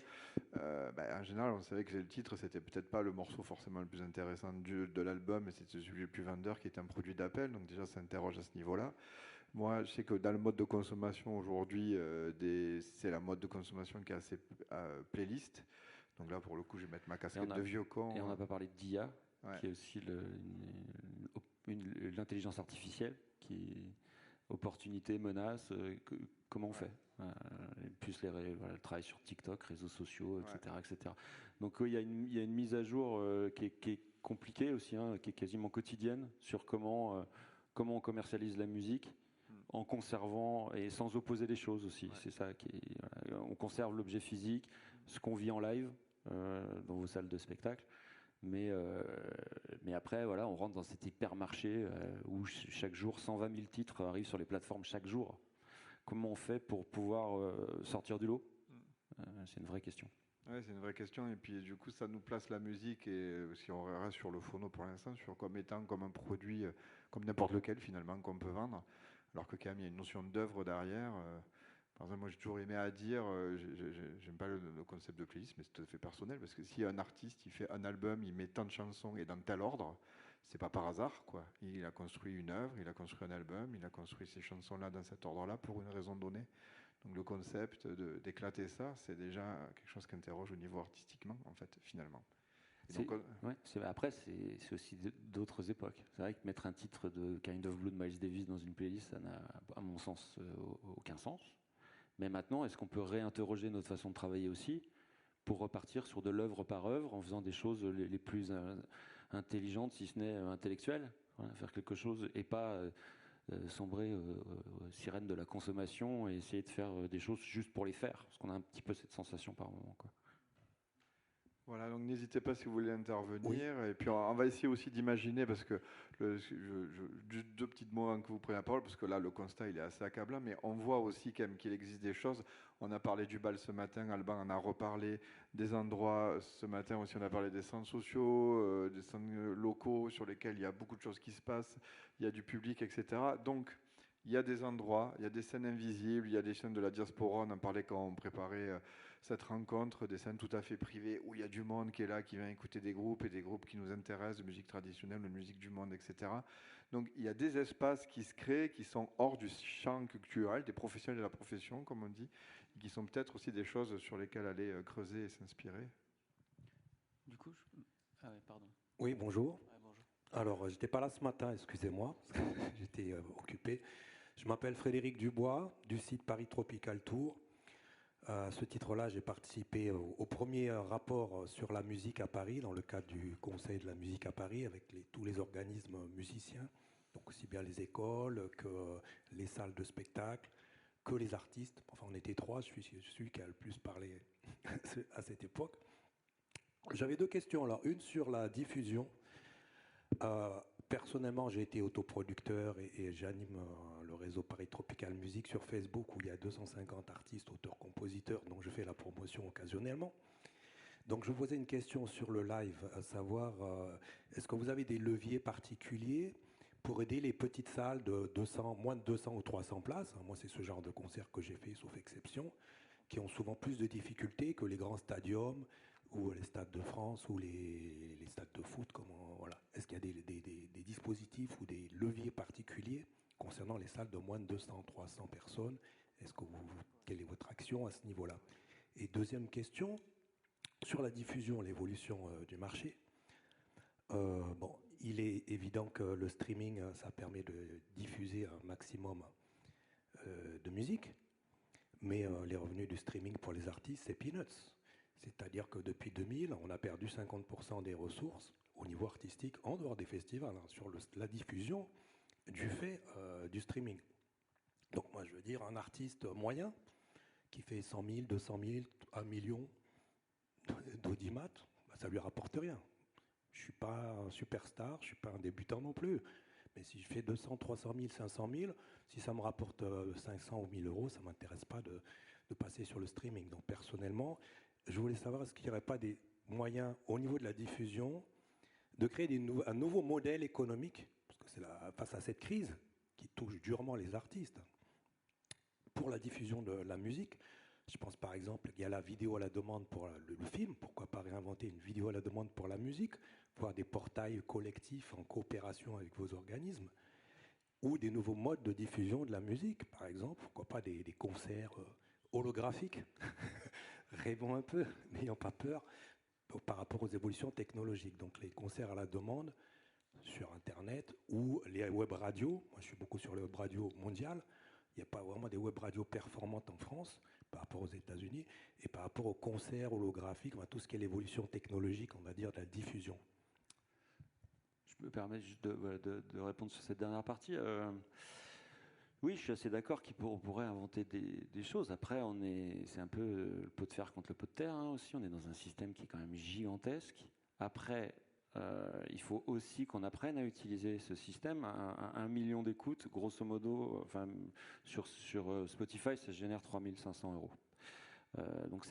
En général, on savait que le titre, c'était peut-être pas le morceau forcément le plus intéressant de l'album, mais c'était celui le plus vendeur qui était un produit d'appel. Donc déjà, ça interroge à ce niveau-là. Moi, je sais que dans le mode de consommation aujourd'hui, c'est la mode de consommation qui est assez playlist. Donc là, pour le coup, je vais mettre ma casquette de vieux con. Et on n'a pas parlé d'IA, ouais, qui est aussi l'intelligence artificielle, qui est opportunité, menace, comment on fait plus le travail sur TikTok, réseaux sociaux, etc. etc. Donc il y a une mise à jour qui est compliquée aussi, qui est quasiment quotidienne, sur comment on commercialise la musique en conservant et sans opposer les choses aussi. Ouais. C'est ça on conserve l'objet physique, ce qu'on vit en live dans vos salles de spectacle. Mais après, voilà, on rentre dans cet hypermarché où chaque jour, 120 000 titres arrivent sur les plateformes chaque jour. Comment on fait pour pouvoir sortir du lot ? C'est une vraie question. Oui, c'est une vraie question. Et puis, du coup, ça nous place la musique, et si on reste sur le phono pour l'instant, comme étant comme un produit, comme n'importe lequel finalement, qu'on peut vendre. Alors que quand même, il y a une notion d'œuvre derrière. Par exemple, moi j'ai toujours aimé à dire, j'aime pas le concept de playlist, mais c'est tout à fait personnel, parce que si un artiste il fait un album, il met tant de chansons et dans tel ordre, c'est pas par hasard, quoi. Il a construit une œuvre, il a construit un album, il a construit ces chansons-là dans cet ordre-là pour une raison donnée. Donc le concept d'éclater ça, c'est déjà quelque chose qui interroge au niveau artistiquement, en fait, finalement. Après, c'est aussi d'autres époques. C'est vrai que mettre un titre de Kind of Blue de Miles Davis dans une playlist, ça n'a, à mon sens, aucun sens. Mais maintenant, est-ce qu'on peut réinterroger notre façon de travailler aussi pour repartir sur de l'œuvre par œuvre en faisant des choses les plus intelligentes, si ce n'est intellectuelles, voilà, faire quelque chose et pas sombrer sirène de la consommation et essayer de faire des choses juste pour les faire, parce qu'on a un petit peu cette sensation par moment, quoi. Voilà, donc n'hésitez pas si vous voulez intervenir. Oui. Et puis on va essayer aussi d'imaginer, parce que juste deux petits mots avant que vous preniez la parole, parce que là le constat il est assez accablant, mais on voit aussi quand même qu'il existe des choses. On a parlé du bal ce matin, Alban en a reparlé, des endroits ce matin aussi, on a parlé des centres sociaux, des centres locaux sur lesquels il y a beaucoup de choses qui se passent, il y a du public, etc. Donc il y a des endroits, il y a des scènes invisibles, il y a des scènes de la diaspora, on en parlait quand on préparait cette rencontre, des scènes tout à fait privées où il y a du monde qui est là, qui vient écouter des groupes et des groupes qui nous intéressent, de musique traditionnelle, de musique du monde, etc. Donc il y a des espaces qui se créent, qui sont hors du champ culturel, des professionnels de la profession, comme on dit, et qui sont peut-être aussi des choses sur lesquelles aller creuser et s'inspirer. Du coup, ah ouais, pardon. Oui, bonjour. Ouais, bonjour. Alors, j'étais pas là ce matin, excusez-moi, j'étais occupé. Je m'appelle Frédéric Dubois, du site Paris Tropical Tour. À ce titre-là, j'ai participé au premier rapport sur la musique à Paris, dans le cadre du Conseil de la musique à Paris, avec tous les organismes musiciens, donc aussi bien les écoles que les salles de spectacle, que les artistes. Enfin, on était trois, je suis celui qui a le plus parlé à cette époque. J'avais deux questions. Alors, une sur la diffusion. Personnellement, j'ai été autoproducteur et j'anime le réseau Paris Tropical Music sur Facebook où il y a 250 artistes, auteurs, compositeurs dont je fais la promotion occasionnellement. Donc je vous posais une question sur le live, à savoir, est-ce que vous avez des leviers particuliers pour aider les petites salles de moins de 200 ou 300 places? Moi, c'est ce genre de concert que j'ai fait, sauf exception, qui ont souvent plus de difficultés que les grands stadiums ou les stades de France ou les stades de foot. Voilà. Est-ce qu'il y a des dispositifs ou des leviers particuliers concernant les salles de moins de 200, 300 personnes? Quelle est votre action à ce niveau-là? Et deuxième question, sur la diffusion, l'évolution du marché. Il est évident que le streaming, ça permet de diffuser un maximum de musique, mais les revenus du streaming pour les artistes, c'est peanuts. C'est-à-dire que depuis 2000, on a perdu 50% des ressources au niveau artistique, en dehors des festivals, sur la diffusion du fait du streaming. Donc moi, je veux dire, un artiste moyen qui fait 100 000, 200 000, 1 million d'audimat, ça ne lui rapporte rien. Je ne suis pas un superstar, je ne suis pas un débutant non plus. Mais si je fais 200, 300 000, 500 000, si ça me rapporte 500 ou 1000 euros, ça ne m'intéresse pas de passer sur le streaming. Donc personnellement, je voulais savoir, est-ce qu'il n'y aurait pas des moyens au niveau de la diffusion de créer un nouveau modèle économique, parce que c'est face à cette crise qui touche durement les artistes, pour la diffusion de la musique. Je pense par exemple qu'il y a la vidéo à la demande pour le film, pourquoi pas réinventer une vidéo à la demande pour la musique, voir des portails collectifs en coopération avec vos organismes, ou des nouveaux modes de diffusion de la musique, par exemple, pourquoi pas des concerts holographiques. Rêvons un peu, n'ayant pas peur par rapport aux évolutions technologiques. Donc les concerts à la demande sur Internet ou les web radios. Moi, je suis beaucoup sur les web radios mondiales. Il n'y a pas vraiment des web radios performantes en France par rapport aux États-Unis et par rapport aux concerts holographiques, tout ce qui est l'évolution technologique, on va dire, de la diffusion. Je me permets juste de répondre sur cette dernière partie. Oui, je suis assez d'accord qu'on pourrait inventer des choses. Après, c'est un peu le pot de fer contre le pot de terre aussi. On est dans un système qui est quand même gigantesque. Après, il faut aussi qu'on apprenne à utiliser ce système. Un million d'écoutes, grosso modo, sur Spotify, ça génère 3 500 euros. Donc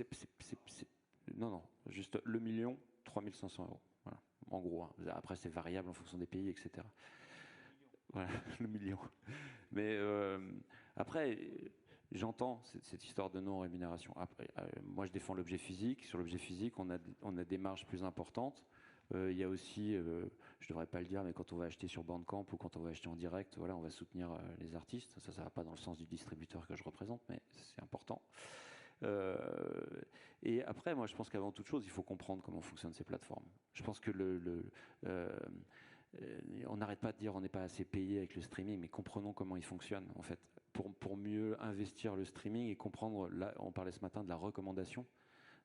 non, juste le million, 3 500 euros. Voilà, en gros. Après, c'est variable en fonction des pays, etc. Voilà, le million. Mais après, j'entends cette histoire de non-rémunération. Après, moi, je défends l'objet physique. Sur l'objet physique, on a des marges plus importantes. Il y a aussi, je ne devrais pas le dire, mais quand on va acheter sur Bandcamp ou quand on va acheter en direct, voilà, on va soutenir les artistes. Ça ne va pas dans le sens du distributeur que je représente, mais c'est important. Et après, moi, je pense qu'avant toute chose, il faut comprendre comment fonctionnent ces plateformes. Je pense que on n'arrête pas de dire on n'est pas assez payé avec le streaming, mais comprenons comment il fonctionne, en fait, pour mieux investir le streaming et comprendre, là, on parlait ce matin de la recommandation.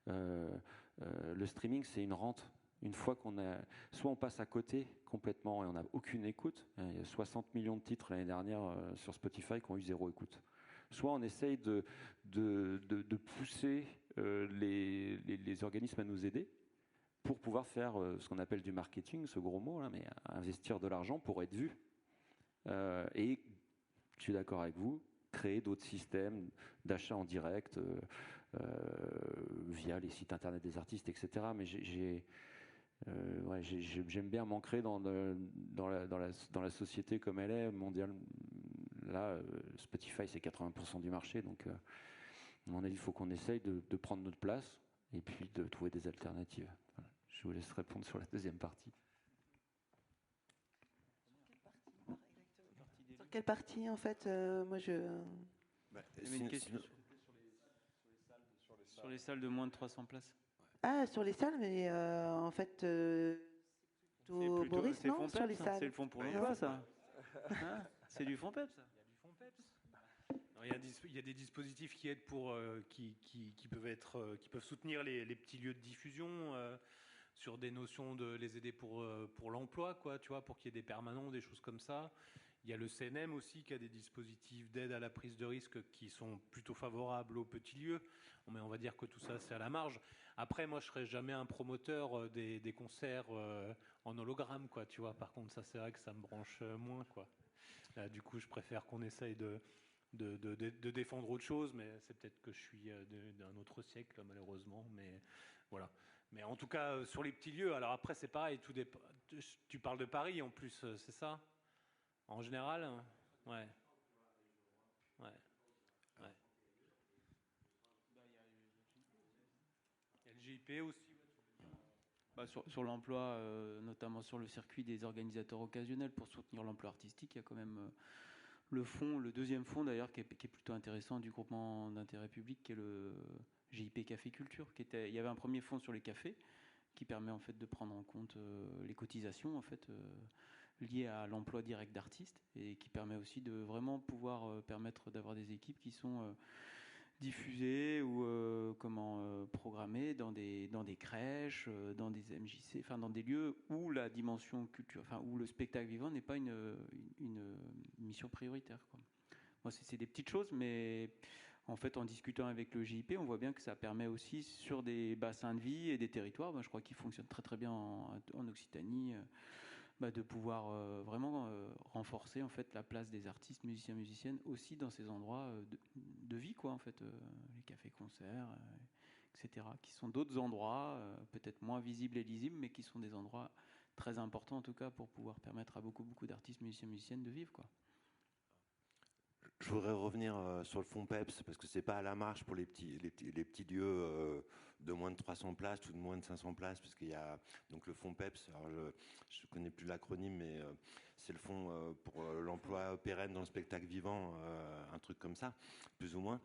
Le streaming, c'est une rente. Une fois qu'on a, soit on passe à côté complètement et on n'a aucune écoute. Il y a 60 millions de titres l'année dernière sur Spotify qui ont eu 0 écoute. Soit on essaye de pousser les organismes à nous aider pour pouvoir faire ce qu'on appelle du marketing, ce gros mot là, mais investir de l'argent pour être vu. Et je suis d'accord avec vous, créer d'autres systèmes d'achat en direct via les sites internet des artistes, etc. Mais j'aime bien m'ancrer dans la société comme elle est mondiale. Là, Spotify, c'est 80% du marché, donc à mon avis, il faut qu'on essaye de prendre notre place et puis de trouver des alternatives. Voilà. Je vous laisse répondre sur la deuxième partie. Sur quelle partie, en fait, moi je... Il y avait une question sur les salles de moins de 300 places. Ah, sur les salles, mais en fait, plutôt Boris, non, sur les salles. C'est le fonds pour l'emploi, ça. Hein, c'est du fonds PEPS, ça. Il y a des dispositifs qui aident qui peuvent soutenir les petits lieux de diffusion sur des notions de les aider pour l'emploi, quoi, tu vois, pour qu'il y ait des permanents, des choses comme ça. Il y a le CNM aussi qui a des dispositifs d'aide à la prise de risque qui sont plutôt favorables aux petits lieux. Mais on va dire que tout ça, c'est à la marge. Après, moi, je serais jamais un promoteur des concerts en hologramme, quoi, tu vois. Par contre, ça, c'est vrai que ça me branche moins, quoi. Là, du coup, je préfère qu'on essaye de défendre autre chose, mais c'est peut-être que je suis d'un autre siècle, malheureusement. Mais voilà. Mais en tout cas, sur les petits lieux, alors après, c'est pareil. Tu parles de Paris, en plus, c'est ça ? En général, ouais. Ouais. Ouais. Il y a le GIP aussi. Sur l'emploi, notamment sur le circuit des organisateurs occasionnels pour soutenir l'emploi artistique, il y a quand même le deuxième fonds d'ailleurs qui est plutôt intéressant du groupement d'intérêt public, qui est le GIP Café Culture. Il y avait un premier fonds sur les cafés qui permet en fait de prendre en compte les cotisations en fait liées à l'emploi direct d'artistes et qui permet aussi de vraiment pouvoir permettre d'avoir des équipes qui sont diffusées ou programmées dans des crèches, dans des MJC, enfin dans des lieux où la dimension culture, enfin où le spectacle vivant n'est pas une mission prioritaire, quoi. Moi, c'est des petites choses, mais en fait, en discutant avec le GIP, on voit bien que ça permet aussi sur des bassins de vie et des territoires, je crois qu'ils fonctionnent très très bien en Occitanie, de pouvoir vraiment renforcer en fait la place des artistes, musiciens, musiciennes aussi dans ces endroits de vie, quoi, en fait, les cafés-concerts, etc., qui sont d'autres endroits peut-être moins visibles et lisibles, mais qui sont des endroits très importants en tout cas pour pouvoir permettre à beaucoup d'artistes, musiciens, musiciennes de vivre, quoi. Je voudrais revenir sur le fonds PEPS, parce que c'est pas à la marge pour les petits lieux de moins de 300 places ou de moins de 500 places, parce qu'il y a donc le fonds PEPS. Alors je connais plus l'acronyme, mais c'est le fonds pour l'emploi pérenne dans le spectacle vivant, un truc comme ça, plus ou moins.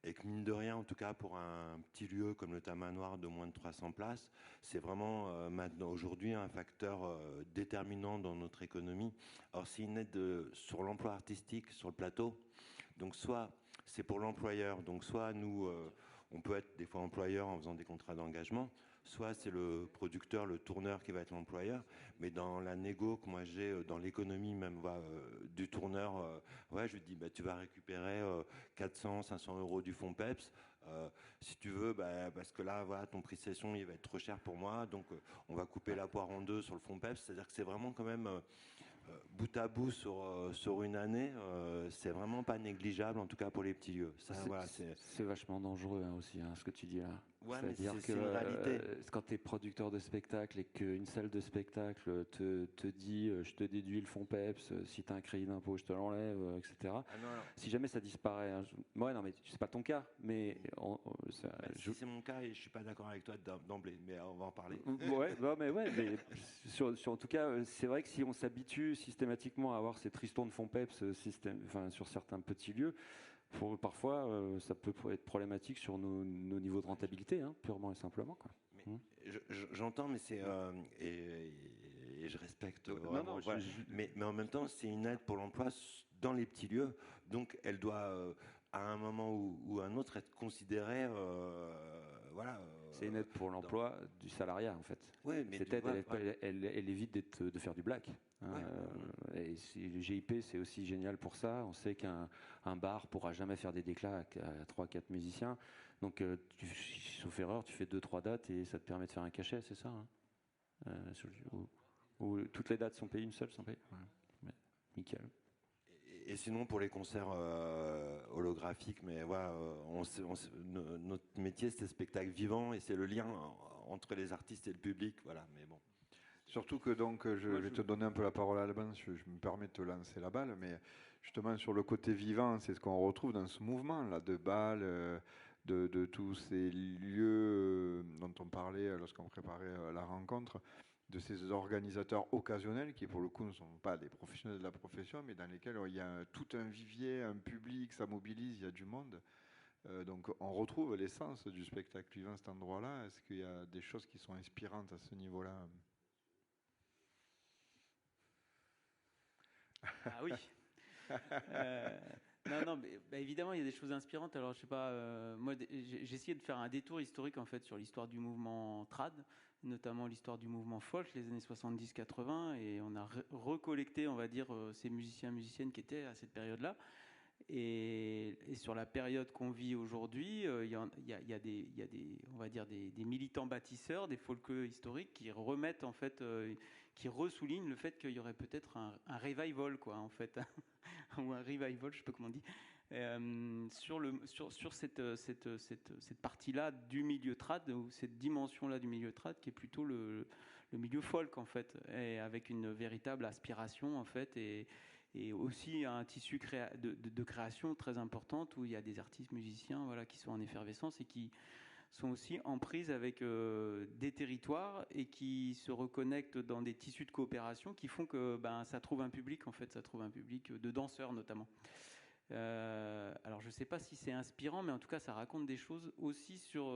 Et que mine de rien, en tout cas pour un petit lieu comme le Tamanoir de moins de 300 places, c'est vraiment maintenant aujourd'hui un facteur déterminant dans notre économie. Alors c'est une aide sur l'emploi artistique sur le plateau, donc soit c'est pour l'employeur, donc soit nous on peut être des fois employeur en faisant des contrats d'engagement, soit c'est le producteur, le tourneur qui va être l'employeur, mais dans la négo que moi j'ai, dans l'économie même du tourneur, je lui dis tu vas récupérer 400, 500 euros du fonds PEPS, si tu veux, parce que là voilà, ton prix de session il va être trop cher pour moi, donc on va couper la poire en deux sur le fonds PEPS, c'est-à-dire que c'est vraiment quand même bout à bout sur une année, c'est vraiment pas négligeable, en tout cas pour les petits lieux. Ça, c'est vachement dangereux aussi, ce que tu dis là. Ouais, c'est-à-dire mais c'est une réalité. Quand tu es producteur de spectacle et qu'une salle de spectacle te dit je te déduis le fonds PEPS, si tu as un crédit d'impôt, je te l'enlève, etc. Ah non. Si jamais ça disparaît, ouais, non, mais c'est pas ton cas, mais si c'est mon cas et je suis pas d'accord avec toi d'emblée, mais on va en parler. mais en tout cas, c'est vrai que si on s'habitue systématiquement à avoir ces tristons de fonds PEPS sur certains petits lieux, Parfois, ça peut être problématique sur nos niveaux de rentabilité, hein, purement et simplement, quoi. J'entends, mais c'est et je respecte vraiment. Non, Voilà. Mais en même temps, c'est une aide pour l'emploi dans les petits lieux, donc elle doit à un moment ou à un autre être considérée, voilà. C'est une aide pour l'emploi du salariat, en fait. Ouais, mais cette aide, elle évite de faire du black. Hein, et le GIP, c'est aussi génial pour ça. On sait qu'un bar pourra jamais faire des déclats à 3-4 musiciens. Donc, sauf erreur, tu fais 2-3 dates et ça te permet de faire un cachet, c'est ça, hein, où toutes les dates sont payées, une seule sont payées. Ouais. Nickel. Et sinon, pour les concerts holographiques, mais voilà, notre métier, c'est le spectacle vivant et c'est le lien entre les artistes et le public. Voilà, mais bon. Surtout que donc, je vais te donner un peu la parole à Alban, je me permets de te lancer la balle, mais justement sur le côté vivant, c'est ce qu'on retrouve dans ce mouvement là de Bâle, de tous ces lieux dont on parlait lorsqu'on préparait la rencontre, de ces organisateurs occasionnels qui pour le coup ne sont pas des professionnels de la profession, mais dans lesquels il y a tout un vivier, un public, ça mobilise, il y a du monde. Donc on retrouve l'essence du spectacle vivant à cet endroit-là. Est-ce qu'il y a des choses qui sont inspirantes à ce niveau-là? Ah oui. Non, mais évidemment, il y a des choses inspirantes. Alors, je sais pas, moi, j'ai essayé de faire un détour historique en fait sur l'histoire du mouvement trad, notamment l'histoire du mouvement folk, les années 70-80, et on a recollecté, on va dire, ces musiciennes qui étaient à cette période-là. Et sur la période qu'on vit aujourd'hui, il y a des, on va dire des militants bâtisseurs, des folkeux historiques qui remettent en fait, qui ressoulignent le fait qu'il y aurait peut-être un revival, quoi, en fait, ou un revival, je sais pas comment on dit, sur cette partie-là du milieu trad, ou cette dimension-là du milieu trad, qui est plutôt le milieu folk, en fait, et avec une véritable aspiration, en fait, et aussi un tissu de création très importante où il y a des artistes musiciens, voilà, qui sont en effervescence et qui sont aussi en prise avec des territoires et qui se reconnectent dans des tissus de coopération qui font que ça trouve un public, en fait, ça trouve un public de danseurs notamment. Alors je ne sais pas si c'est inspirant, mais en tout cas ça raconte des choses aussi sur...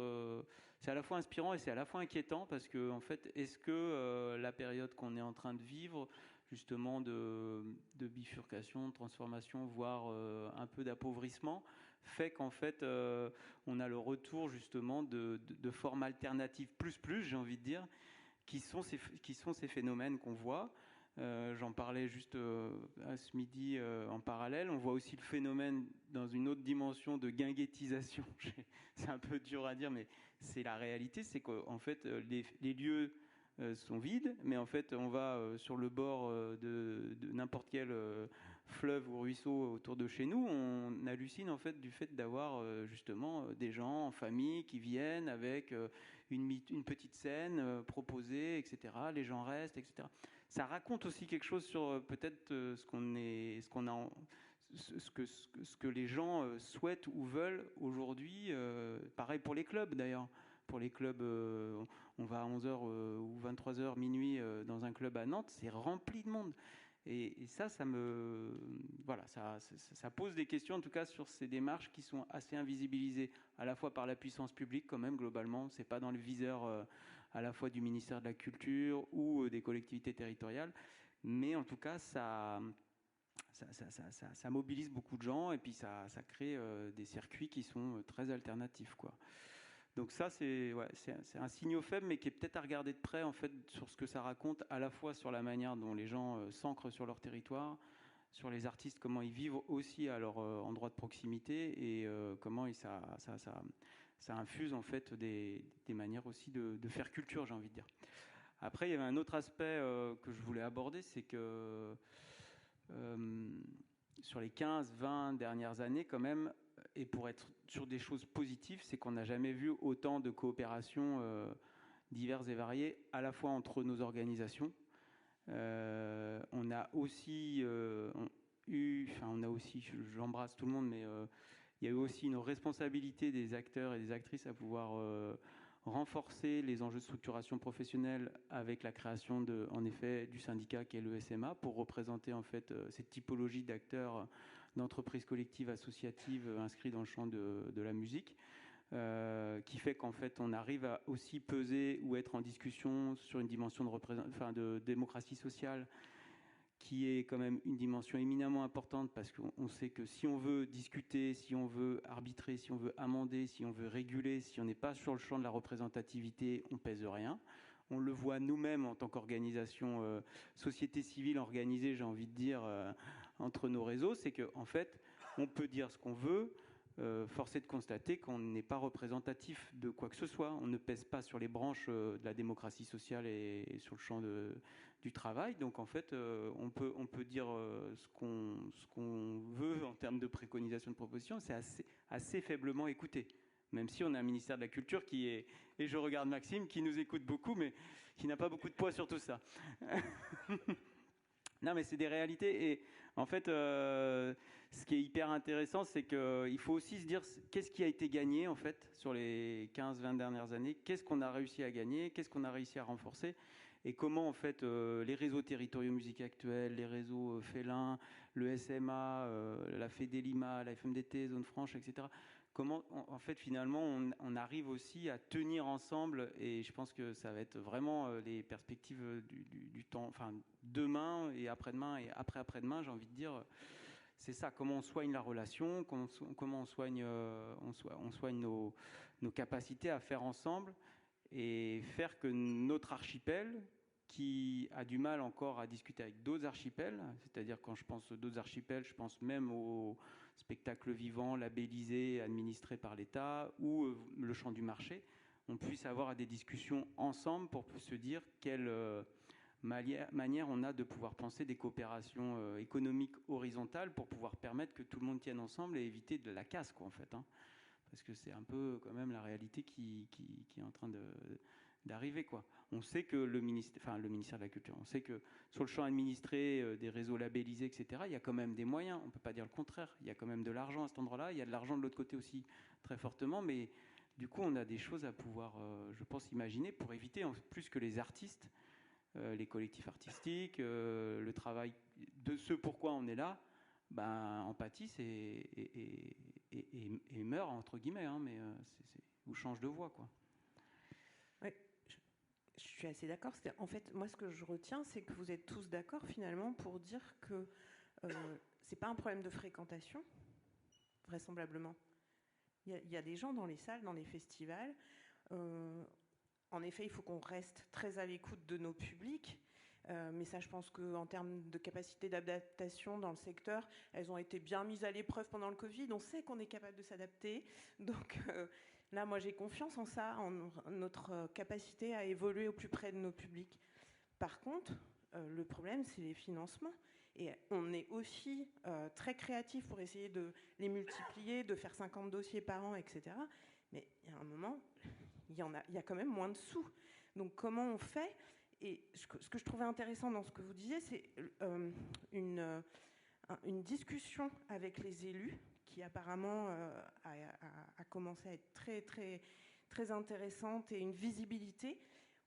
c'est à la fois inspirant et c'est à la fois inquiétant parce que en fait, est-ce que la période qu'on est en train de vivre, justement de bifurcation, de transformation, voire un peu d'appauvrissement, fait qu'en fait on a le retour justement de formes alternatives plus, j'ai envie de dire, qui sont ces phénomènes qu'on voit. J'en parlais juste à ce midi en parallèle. On voit aussi le phénomène dans une autre dimension de guinguettisation. C'est un peu dur à dire, mais c'est la réalité. C'est qu'en fait, les lieux sont vides, mais en fait, on va sur le bord de n'importe quel fleuve ou ruisseau autour de chez nous. On hallucine en fait du fait d'avoir justement des gens en famille qui viennent avec une petite scène proposée, etc. Les gens restent, etc. Ça raconte aussi quelque chose sur peut-être ce que les gens souhaitent ou veulent aujourd'hui. Pareil pour les clubs d'ailleurs. Pour les clubs, on va à 11h ou 23h, minuit dans un club à Nantes, c'est rempli de monde. Et ça pose des questions en tout cas sur ces démarches qui sont assez invisibilisées à la fois par la puissance publique quand même globalement. C'est pas dans le viseur à la fois du ministère de la Culture ou des collectivités territoriales, mais en tout cas ça mobilise beaucoup de gens et puis ça crée des circuits qui sont très alternatifs, quoi. Donc ça, c'est un signal faible, mais qui est peut-être à regarder de près en fait sur ce que ça raconte, à la fois sur la manière dont les gens s'ancrent sur leur territoire, sur les artistes, comment ils vivent aussi à leur endroit de proximité et comment ça infuse en fait des manières aussi de faire culture, j'ai envie de dire. Après, il y avait un autre aspect que je voulais aborder, c'est que sur les 15-20 dernières années, quand même, et pour être sur des choses positives, c'est qu'on n'a jamais vu autant de coopérations diverses et variées, à la fois entre nos organisations. On a aussi j'embrasse tout le monde, mais il y a eu aussi une responsabilité des acteurs et des actrices à pouvoir renforcer les enjeux de structuration professionnelle avec la création en effet du syndicat qui est le SMA pour représenter en fait cette typologie d'acteurs d'entreprises collectives associatives inscrits dans le champ de la musique, qui fait qu'en fait on arrive à aussi peser ou être en discussion sur une dimension de démocratie sociale qui est quand même une dimension éminemment importante, parce qu'on sait que si on veut discuter, si on veut arbitrer, si on veut amender, si on veut réguler, si on n'est pas sur le champ de la représentativité, on pèse rien. On le voit nous-mêmes en tant qu'organisation société civile organisée, j'ai envie de dire, entre nos réseaux, c'est qu'en fait, on peut dire ce qu'on veut, force est de constater qu'on n'est pas représentatif de quoi que ce soit. On ne pèse pas sur les branches de la démocratie sociale et sur le champ du travail. Donc en fait, on peut dire ce qu'on veut en termes de préconisation de propositions, c'est assez faiblement écouté. Même si on a un ministère de la Culture qui est, et je regarde Maxime, qui nous écoute beaucoup, mais qui n'a pas beaucoup de poids sur tout ça. Non, mais c'est des réalités. Et en fait, ce qui est hyper intéressant, c'est qu'il faut aussi se dire qu'est-ce qui a été gagné, en fait, sur les 15-20 dernières années. Qu'est-ce qu'on a réussi à gagner? Qu'est-ce qu'on a réussi à renforcer? Et comment, en fait, les réseaux territoriaux musique actuelle, les réseaux Félin, le SMA, la Fédélima, la FMDT, Zone Franche, etc., comment, en fait, finalement, on arrive aussi à tenir ensemble, et je pense que ça va être vraiment les perspectives du temps, enfin, demain et après-demain et après-après-demain, j'ai envie de dire, c'est ça, comment on soigne la relation, comment on soigne nos capacités à faire ensemble et faire que notre archipel, qui a du mal encore à discuter avec d'autres archipels, c'est-à-dire quand je pense d'autres archipels, je pense même aux spectacles vivants, labellisés, administrés par l'État, ou le champ du marché, on puisse avoir des discussions ensemble pour se dire quelle manière on a de pouvoir penser des coopérations économiques horizontales pour pouvoir permettre que tout le monde tienne ensemble et éviter de la casse, quoi, en fait, hein. Parce que c'est un peu quand même la réalité qui est en train d'arriver, quoi. On sait que le ministère de la Culture, on sait que sur le champ administré, des réseaux labellisés, etc., il y a quand même des moyens, on ne peut pas dire le contraire, il y a quand même de l'argent à cet endroit-là, il y a de l'argent de l'autre côté aussi, très fortement, mais du coup, on a des choses à pouvoir, je pense, imaginer pour éviter, en plus que les artistes, les collectifs artistiques, le travail de ce pourquoi on est là, en pâtissent et meurent, entre guillemets, hein, mais ou changent de voie, quoi. Oui, je suis assez d'accord. En fait, moi, ce que je retiens, c'est que vous êtes tous d'accord, finalement, pour dire que c'est pas un problème de fréquentation, vraisemblablement. Il y a des gens dans les salles, dans les festivals. En effet, il faut qu'on reste très à l'écoute de nos publics. Mais ça, je pense qu'en termes de capacité d'adaptation dans le secteur, elles ont été bien mises à l'épreuve pendant le Covid. On sait qu'on est capable de s'adapter. Donc là, moi, j'ai confiance en ça, en notre capacité à évoluer au plus près de nos publics. Par contre, le problème, c'est les financements. Et on est aussi très créatif pour essayer de les multiplier, de faire 50 dossiers par an, etc. Mais il y a un moment, il y a quand même moins de sous. Donc comment on fait ? Et ce que je trouvais intéressant dans ce que vous disiez, c'est une discussion avec les élus qui apparemment a commencé à être très, très, très intéressante, et une visibilité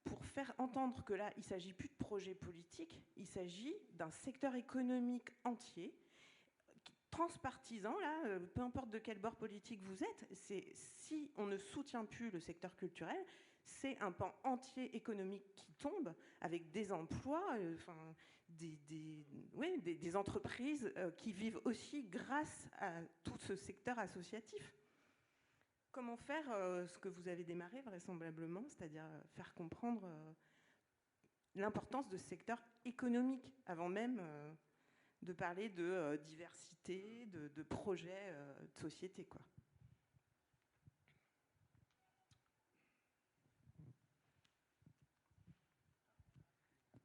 pour faire entendre que là, il ne s'agit plus de projet politique, il s'agit d'un secteur économique entier, transpartisan, là, peu importe de quel bord politique vous êtes, si on ne soutient plus le secteur culturel, c'est un pan entier économique qui tombe, avec des emplois, des entreprises qui vivent aussi grâce à tout ce secteur associatif. Comment faire ce que vous avez démarré vraisemblablement, c'est-à-dire faire comprendre l'importance de ce secteur économique, avant même de parler de diversité, de projets de société, quoi.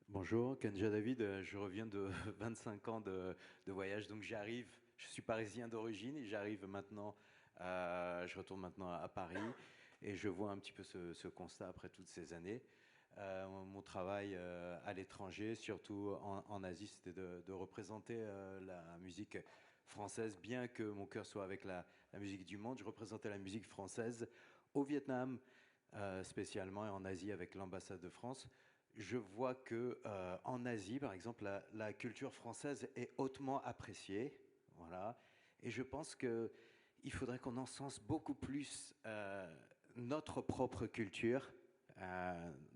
Bonjour, Kanja David, je reviens de 25 ans de voyage, donc je suis parisien d'origine et j'arrive maintenant, je retourne maintenant à Paris et je vois un petit peu ce constat après toutes ces années. Mon travail à l'étranger, surtout en Asie, c'était de représenter la musique française, bien que mon cœur soit avec la musique du monde. Je représentais la musique française au Vietnam, spécialement, et en Asie avec l'ambassade de France. Je vois que en Asie, par exemple, la culture française est hautement appréciée, voilà, Et je pense qu'il faudrait qu'on encense beaucoup plus notre propre culture,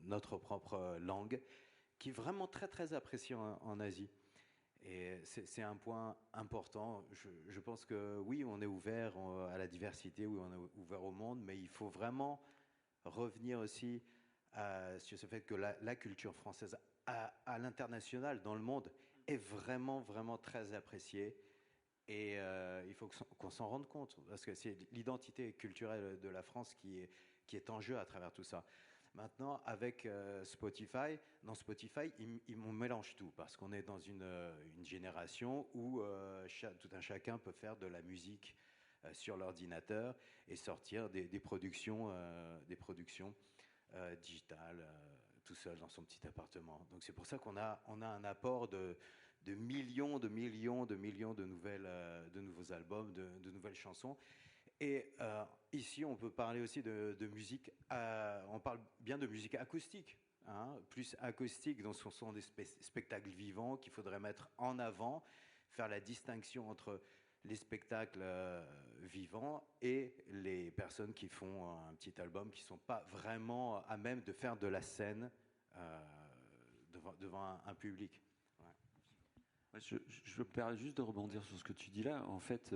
notre propre langue, qui est vraiment très très appréciée en Asie. Et c'est un point important. Je pense que oui, on est ouvert à la diversité, oui, on est ouvert au monde, mais il faut vraiment revenir aussi sur ce fait que la culture française à l'international, dans le monde, est vraiment, vraiment très appréciée. Et il faut qu'on s'en rende compte, parce que c'est l'identité culturelle de la France qui est en jeu à travers tout ça. Maintenant, avec Spotify, dans Spotify, ils mélangent tout, parce qu'on est dans une génération où tout un chacun peut faire de la musique sur l'ordinateur et sortir des productions digitales tout seul dans son petit appartement. Donc c'est pour ça qu'on a un apport de millions de nouveaux albums, de nouvelles chansons. Et ici, on peut parler aussi de musique, on parle bien de musique acoustique, hein, plus acoustique, donc ce sont des spectacles vivants qu'il faudrait mettre en avant, faire la distinction entre les spectacles vivants et les personnes qui font un petit album, qui ne sont pas vraiment à même de faire de la scène devant un public. Je me permets juste de rebondir sur ce que tu dis là. En fait,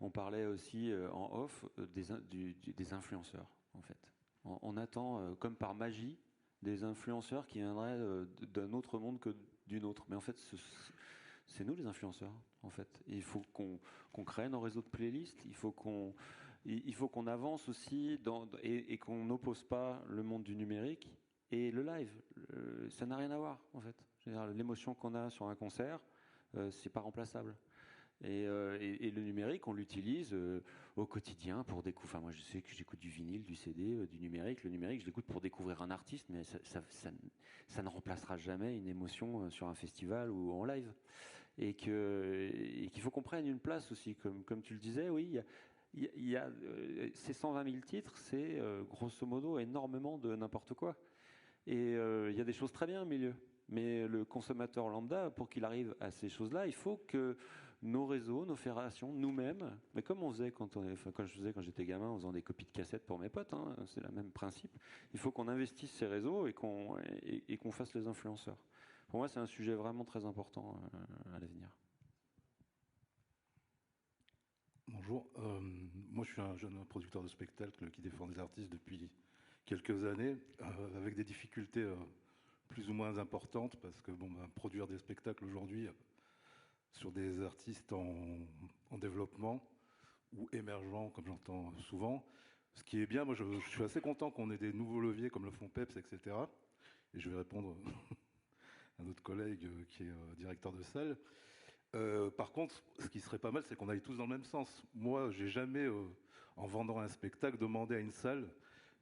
on parlait aussi en off des influenceurs. En fait, on attend comme par magie des influenceurs qui viendraient d'un autre monde que d'une autre. Mais en fait, c'est nous les influenceurs. En fait, il faut qu'on crée nos réseaux de playlists. Il faut qu'on avance aussi et qu'on n'oppose pas le monde du numérique et le live. Ça n'a rien à voir en fait. L'émotion qu'on a sur un concert, c'est pas remplaçable. Et le numérique, on l'utilise au quotidien pour découvrir. Enfin, moi, je sais que j'écoute du vinyle, du CD, du numérique. Le numérique, je l'écoute pour découvrir un artiste, mais ça ne remplacera jamais une émotion sur un festival ou en live. Et qu'il faut qu'on prenne une place aussi, comme tu le disais. Oui, il y a ces 120 000 titres, c'est grosso modo énormément de n'importe quoi. Et il y a des choses très bien au milieu. Mais le consommateur lambda, pour qu'il arrive à ces choses-là, il faut que nos réseaux, nos fédérations, nous-mêmes, mais comme on faisait quand je faisais quand j'étais gamin, en faisant des copies de cassettes pour mes potes, hein, c'est le même principe. Il faut qu'on investisse ces réseaux et qu'on fasse les influenceurs. Pour moi, c'est un sujet vraiment très important à l'avenir. Bonjour, moi je suis un jeune producteur de spectacles qui défend des artistes depuis quelques années, avec des difficultés plus ou moins importantes, parce que produire des spectacles aujourd'hui sur des artistes en développement ou émergents, comme j'entends souvent, ce qui est bien, moi je suis assez content qu'on ait des nouveaux leviers comme le fonds PEPS, etc. Et je vais répondre à notre collègue qui est directeur de salle. Par contre, ce qui serait pas mal, c'est qu'on aille tous dans le même sens. Moi, j'ai jamais, en vendant un spectacle, demandé à une salle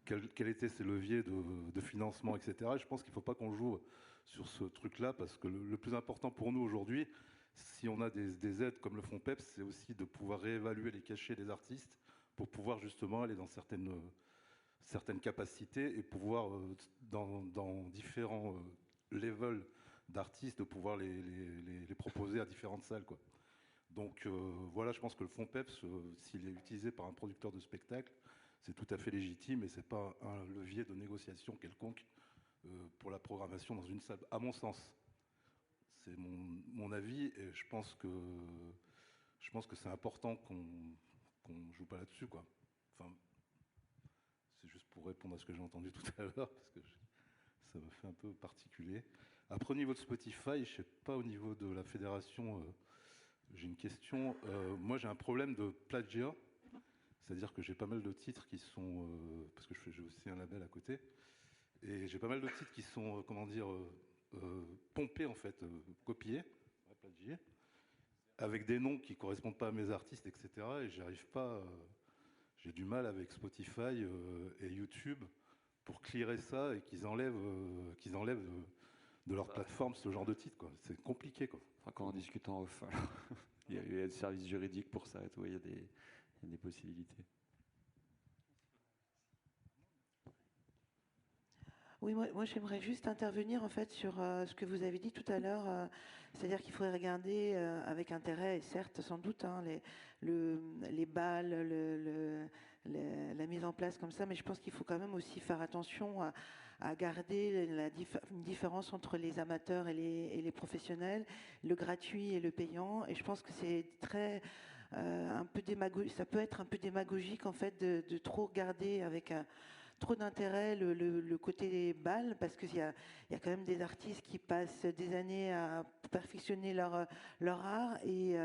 quels étaient ses leviers de financement, etc. Et je pense qu'il ne faut pas qu'on joue sur ce truc-là, parce que le plus important pour nous aujourd'hui, si on a des aides comme le fonds PEPS, c'est aussi de pouvoir réévaluer les cachets des artistes pour pouvoir justement aller dans certaines capacités et pouvoir, dans différents levels d'artistes, de pouvoir les proposer à différentes salles, quoi. Donc voilà, je pense que le fonds PEPS, s'il est utilisé par un producteur de spectacle, c'est tout à fait légitime et c'est pas un levier de négociation quelconque pour la programmation dans une salle, à mon sens. C'est mon avis et je pense que c'est important qu'on joue pas là-dessus, quoi. Enfin, c'est juste pour répondre à ce que j'ai entendu tout à l'heure, parce que ça me fait un peu particulier. Après, au niveau de Spotify, je sais pas, au niveau de la fédération, j'ai une question. Moi, j'ai un problème de plagiat. C'est-à-dire que j'ai pas mal de titres qui sont... parce que j'ai aussi un label à côté. Et j'ai pas mal de titres qui sont, pompés, en fait, copiés, plagiés, avec des noms qui correspondent pas à mes artistes, etc. Et j'arrive pas... j'ai du mal avec Spotify et YouTube pour clearer ça et qu'ils enlèvent de leur plateforme ce genre de titres, quoi. C'est compliqué, quoi. Enfin, quand on discute en off, alors, il y a des services juridiques pour ça et tout, il y a des possibilités. Oui, moi j'aimerais juste intervenir en fait sur ce que vous avez dit tout à l'heure, c'est-à-dire qu'il faudrait regarder avec intérêt, et certes sans doute, hein, les balles, la mise en place comme ça, mais je pense qu'il faut quand même aussi faire attention à garder une différence entre les amateurs et les professionnels, le gratuit et le payant, et je pense que c'est très un peu ça peut être un peu démagogique en fait de trop regarder avec trop d'intérêt le côté des balles, parce qu'il y a quand même des artistes qui passent des années à perfectionner leur art, et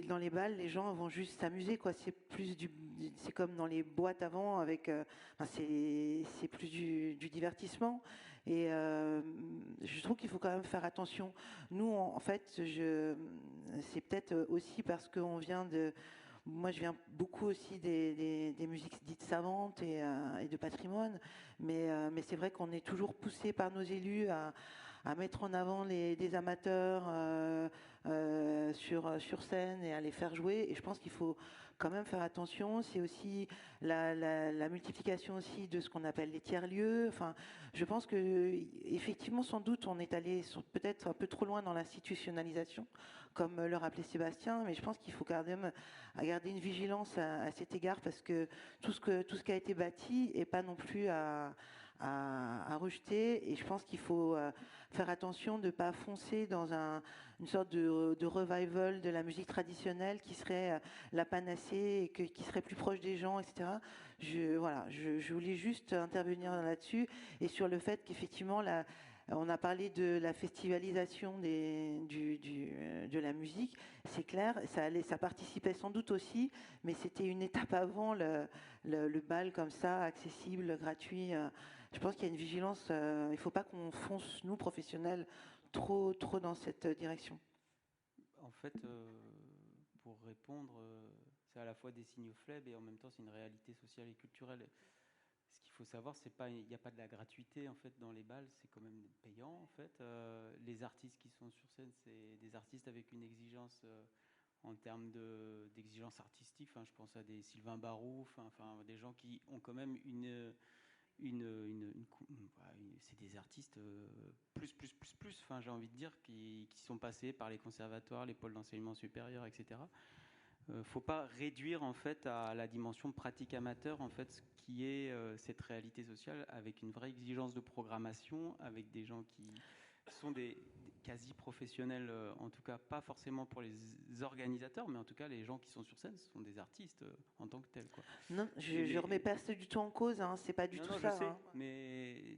dans les balles, les gens vont juste s'amuser, quoi. C'est comme dans les boîtes avant, c'est plus du divertissement. Et je trouve qu'il faut quand même faire attention. Nous, en fait, c'est peut-être aussi parce qu'on vient de. Moi, je viens beaucoup aussi des musiques dites savantes et de patrimoine, mais c'est vrai qu'on est toujours poussé par nos élus à mettre en avant des amateurs sur scène et à les faire jouer. Et je pense qu'il faut quand même faire attention. C'est aussi la multiplication aussi de ce qu'on appelle les tiers-lieux. Enfin, je pense que effectivement, sans doute, on est allé peut-être un peu trop loin dans l'institutionnalisation, comme le rappelait Sébastien, mais je pense qu'il faut quand même garder une vigilance à cet égard, parce que tout ce qui a été bâti n'est pas non plus à rejeter, et je pense qu'il faut faire attention de ne pas foncer dans une sorte de revival de la musique traditionnelle qui serait la panacée et qui serait plus proche des gens, etc. Je voulais juste intervenir là-dessus et sur le fait qu'effectivement on a parlé de la festivalisation de la musique. C'est clair, ça participait sans doute aussi, mais c'était une étape avant le bal comme ça, accessible, gratuit. Je pense qu'il y a une vigilance. Il ne faut pas qu'on fonce, nous, professionnels, trop dans cette direction. En fait, pour répondre, c'est à la fois des signaux faibles et en même temps c'est une réalité sociale et culturelle. Ce qu'il faut savoir, il n'y a pas de la gratuité en fait dans les balles, c'est quand même payant en fait. Les artistes qui sont sur scène, c'est des artistes avec une exigence en termes d'exigence artistique. Enfin, je pense à des Sylvain Barouf, enfin des gens qui ont quand même c'est des artistes plus. Enfin, j'ai envie de dire qui sont passés par les conservatoires, les pôles d'enseignement supérieur, etc. Faut pas réduire en fait à la dimension pratique amateur en fait ce qui est cette réalité sociale, avec une vraie exigence de programmation, avec des gens qui sont des quasi professionnels, en tout cas pas forcément pour les organisateurs, mais en tout cas les gens qui sont sur scène sont des artistes en tant que tels, quoi. Non, je remets pas ça du tout en cause, hein, c'est pas du tout ça. Je sais, hein. Mais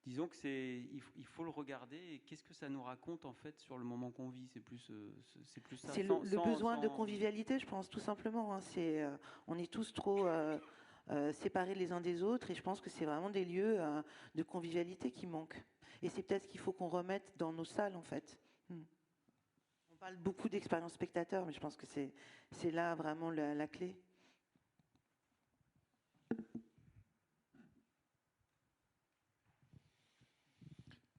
disons que il faut le regarder. Et qu'est-ce que ça nous raconte en fait sur le moment qu'on vit? C'est plus ça. C'est le besoin de convivialité, je pense, tout simplement. Hein. On est tous trop séparés les uns des autres, et je pense que c'est vraiment des lieux de convivialité qui manquent. Et c'est peut-être ce qu'il faut qu'on remette dans nos salles, en fait. On parle beaucoup d'expérience spectateur, mais je pense que c'est là vraiment la clé.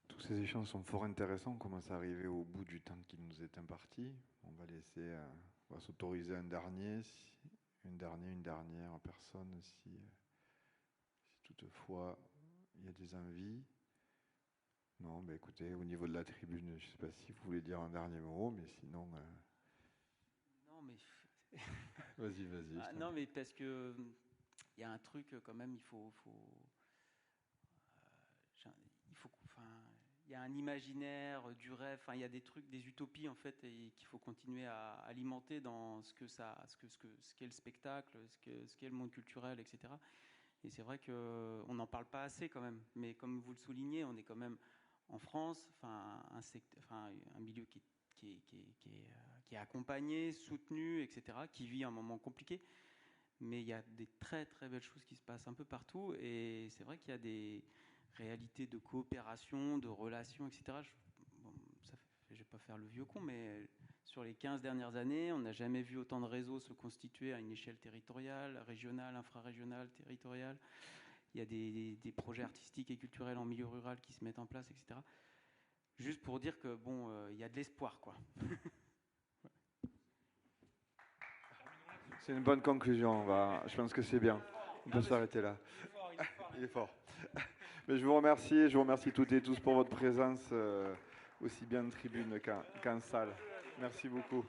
Tous ces échanges sont fort intéressants. On commence à arriver au bout du temps qui nous est imparti. On va s'autoriser une dernière personne si toutefois il y a des envies. Non, mais écoutez, au niveau de la tribune, je ne sais pas si vous voulez dire un dernier mot, mais sinon. Non, mais. Vas-y. Non, mais parce que il y a un truc quand même, il y a un imaginaire du rêve, il y a des trucs, des utopies en fait, et qu'il faut continuer à alimenter dans ce qu'est le spectacle, ce qu'est le monde culturel, etc. Et c'est vrai qu'on n'en parle pas assez quand même. Mais comme vous le soulignez, on est quand même en France, un milieu qui est accompagné, soutenu, etc., qui vit un moment compliqué. Mais il y a des très très belles choses qui se passent un peu partout. Et c'est vrai qu'il y a des réalités de coopération, de relations, etc. Je ne vais pas faire le vieux con, mais sur les 15 dernières années, on n'a jamais vu autant de réseaux se constituer à une échelle territoriale, régionale, infrarégionale, territoriale. Il y a des projets artistiques et culturels en milieu rural qui se mettent en place, etc. Juste pour dire que il y a de l'espoir, quoi. C'est une bonne conclusion. Je pense que c'est bien. On peut s'arrêter là. Il est fort. Mais je vous remercie toutes et tous pour votre présence, aussi bien en tribune qu'en salle. Merci beaucoup.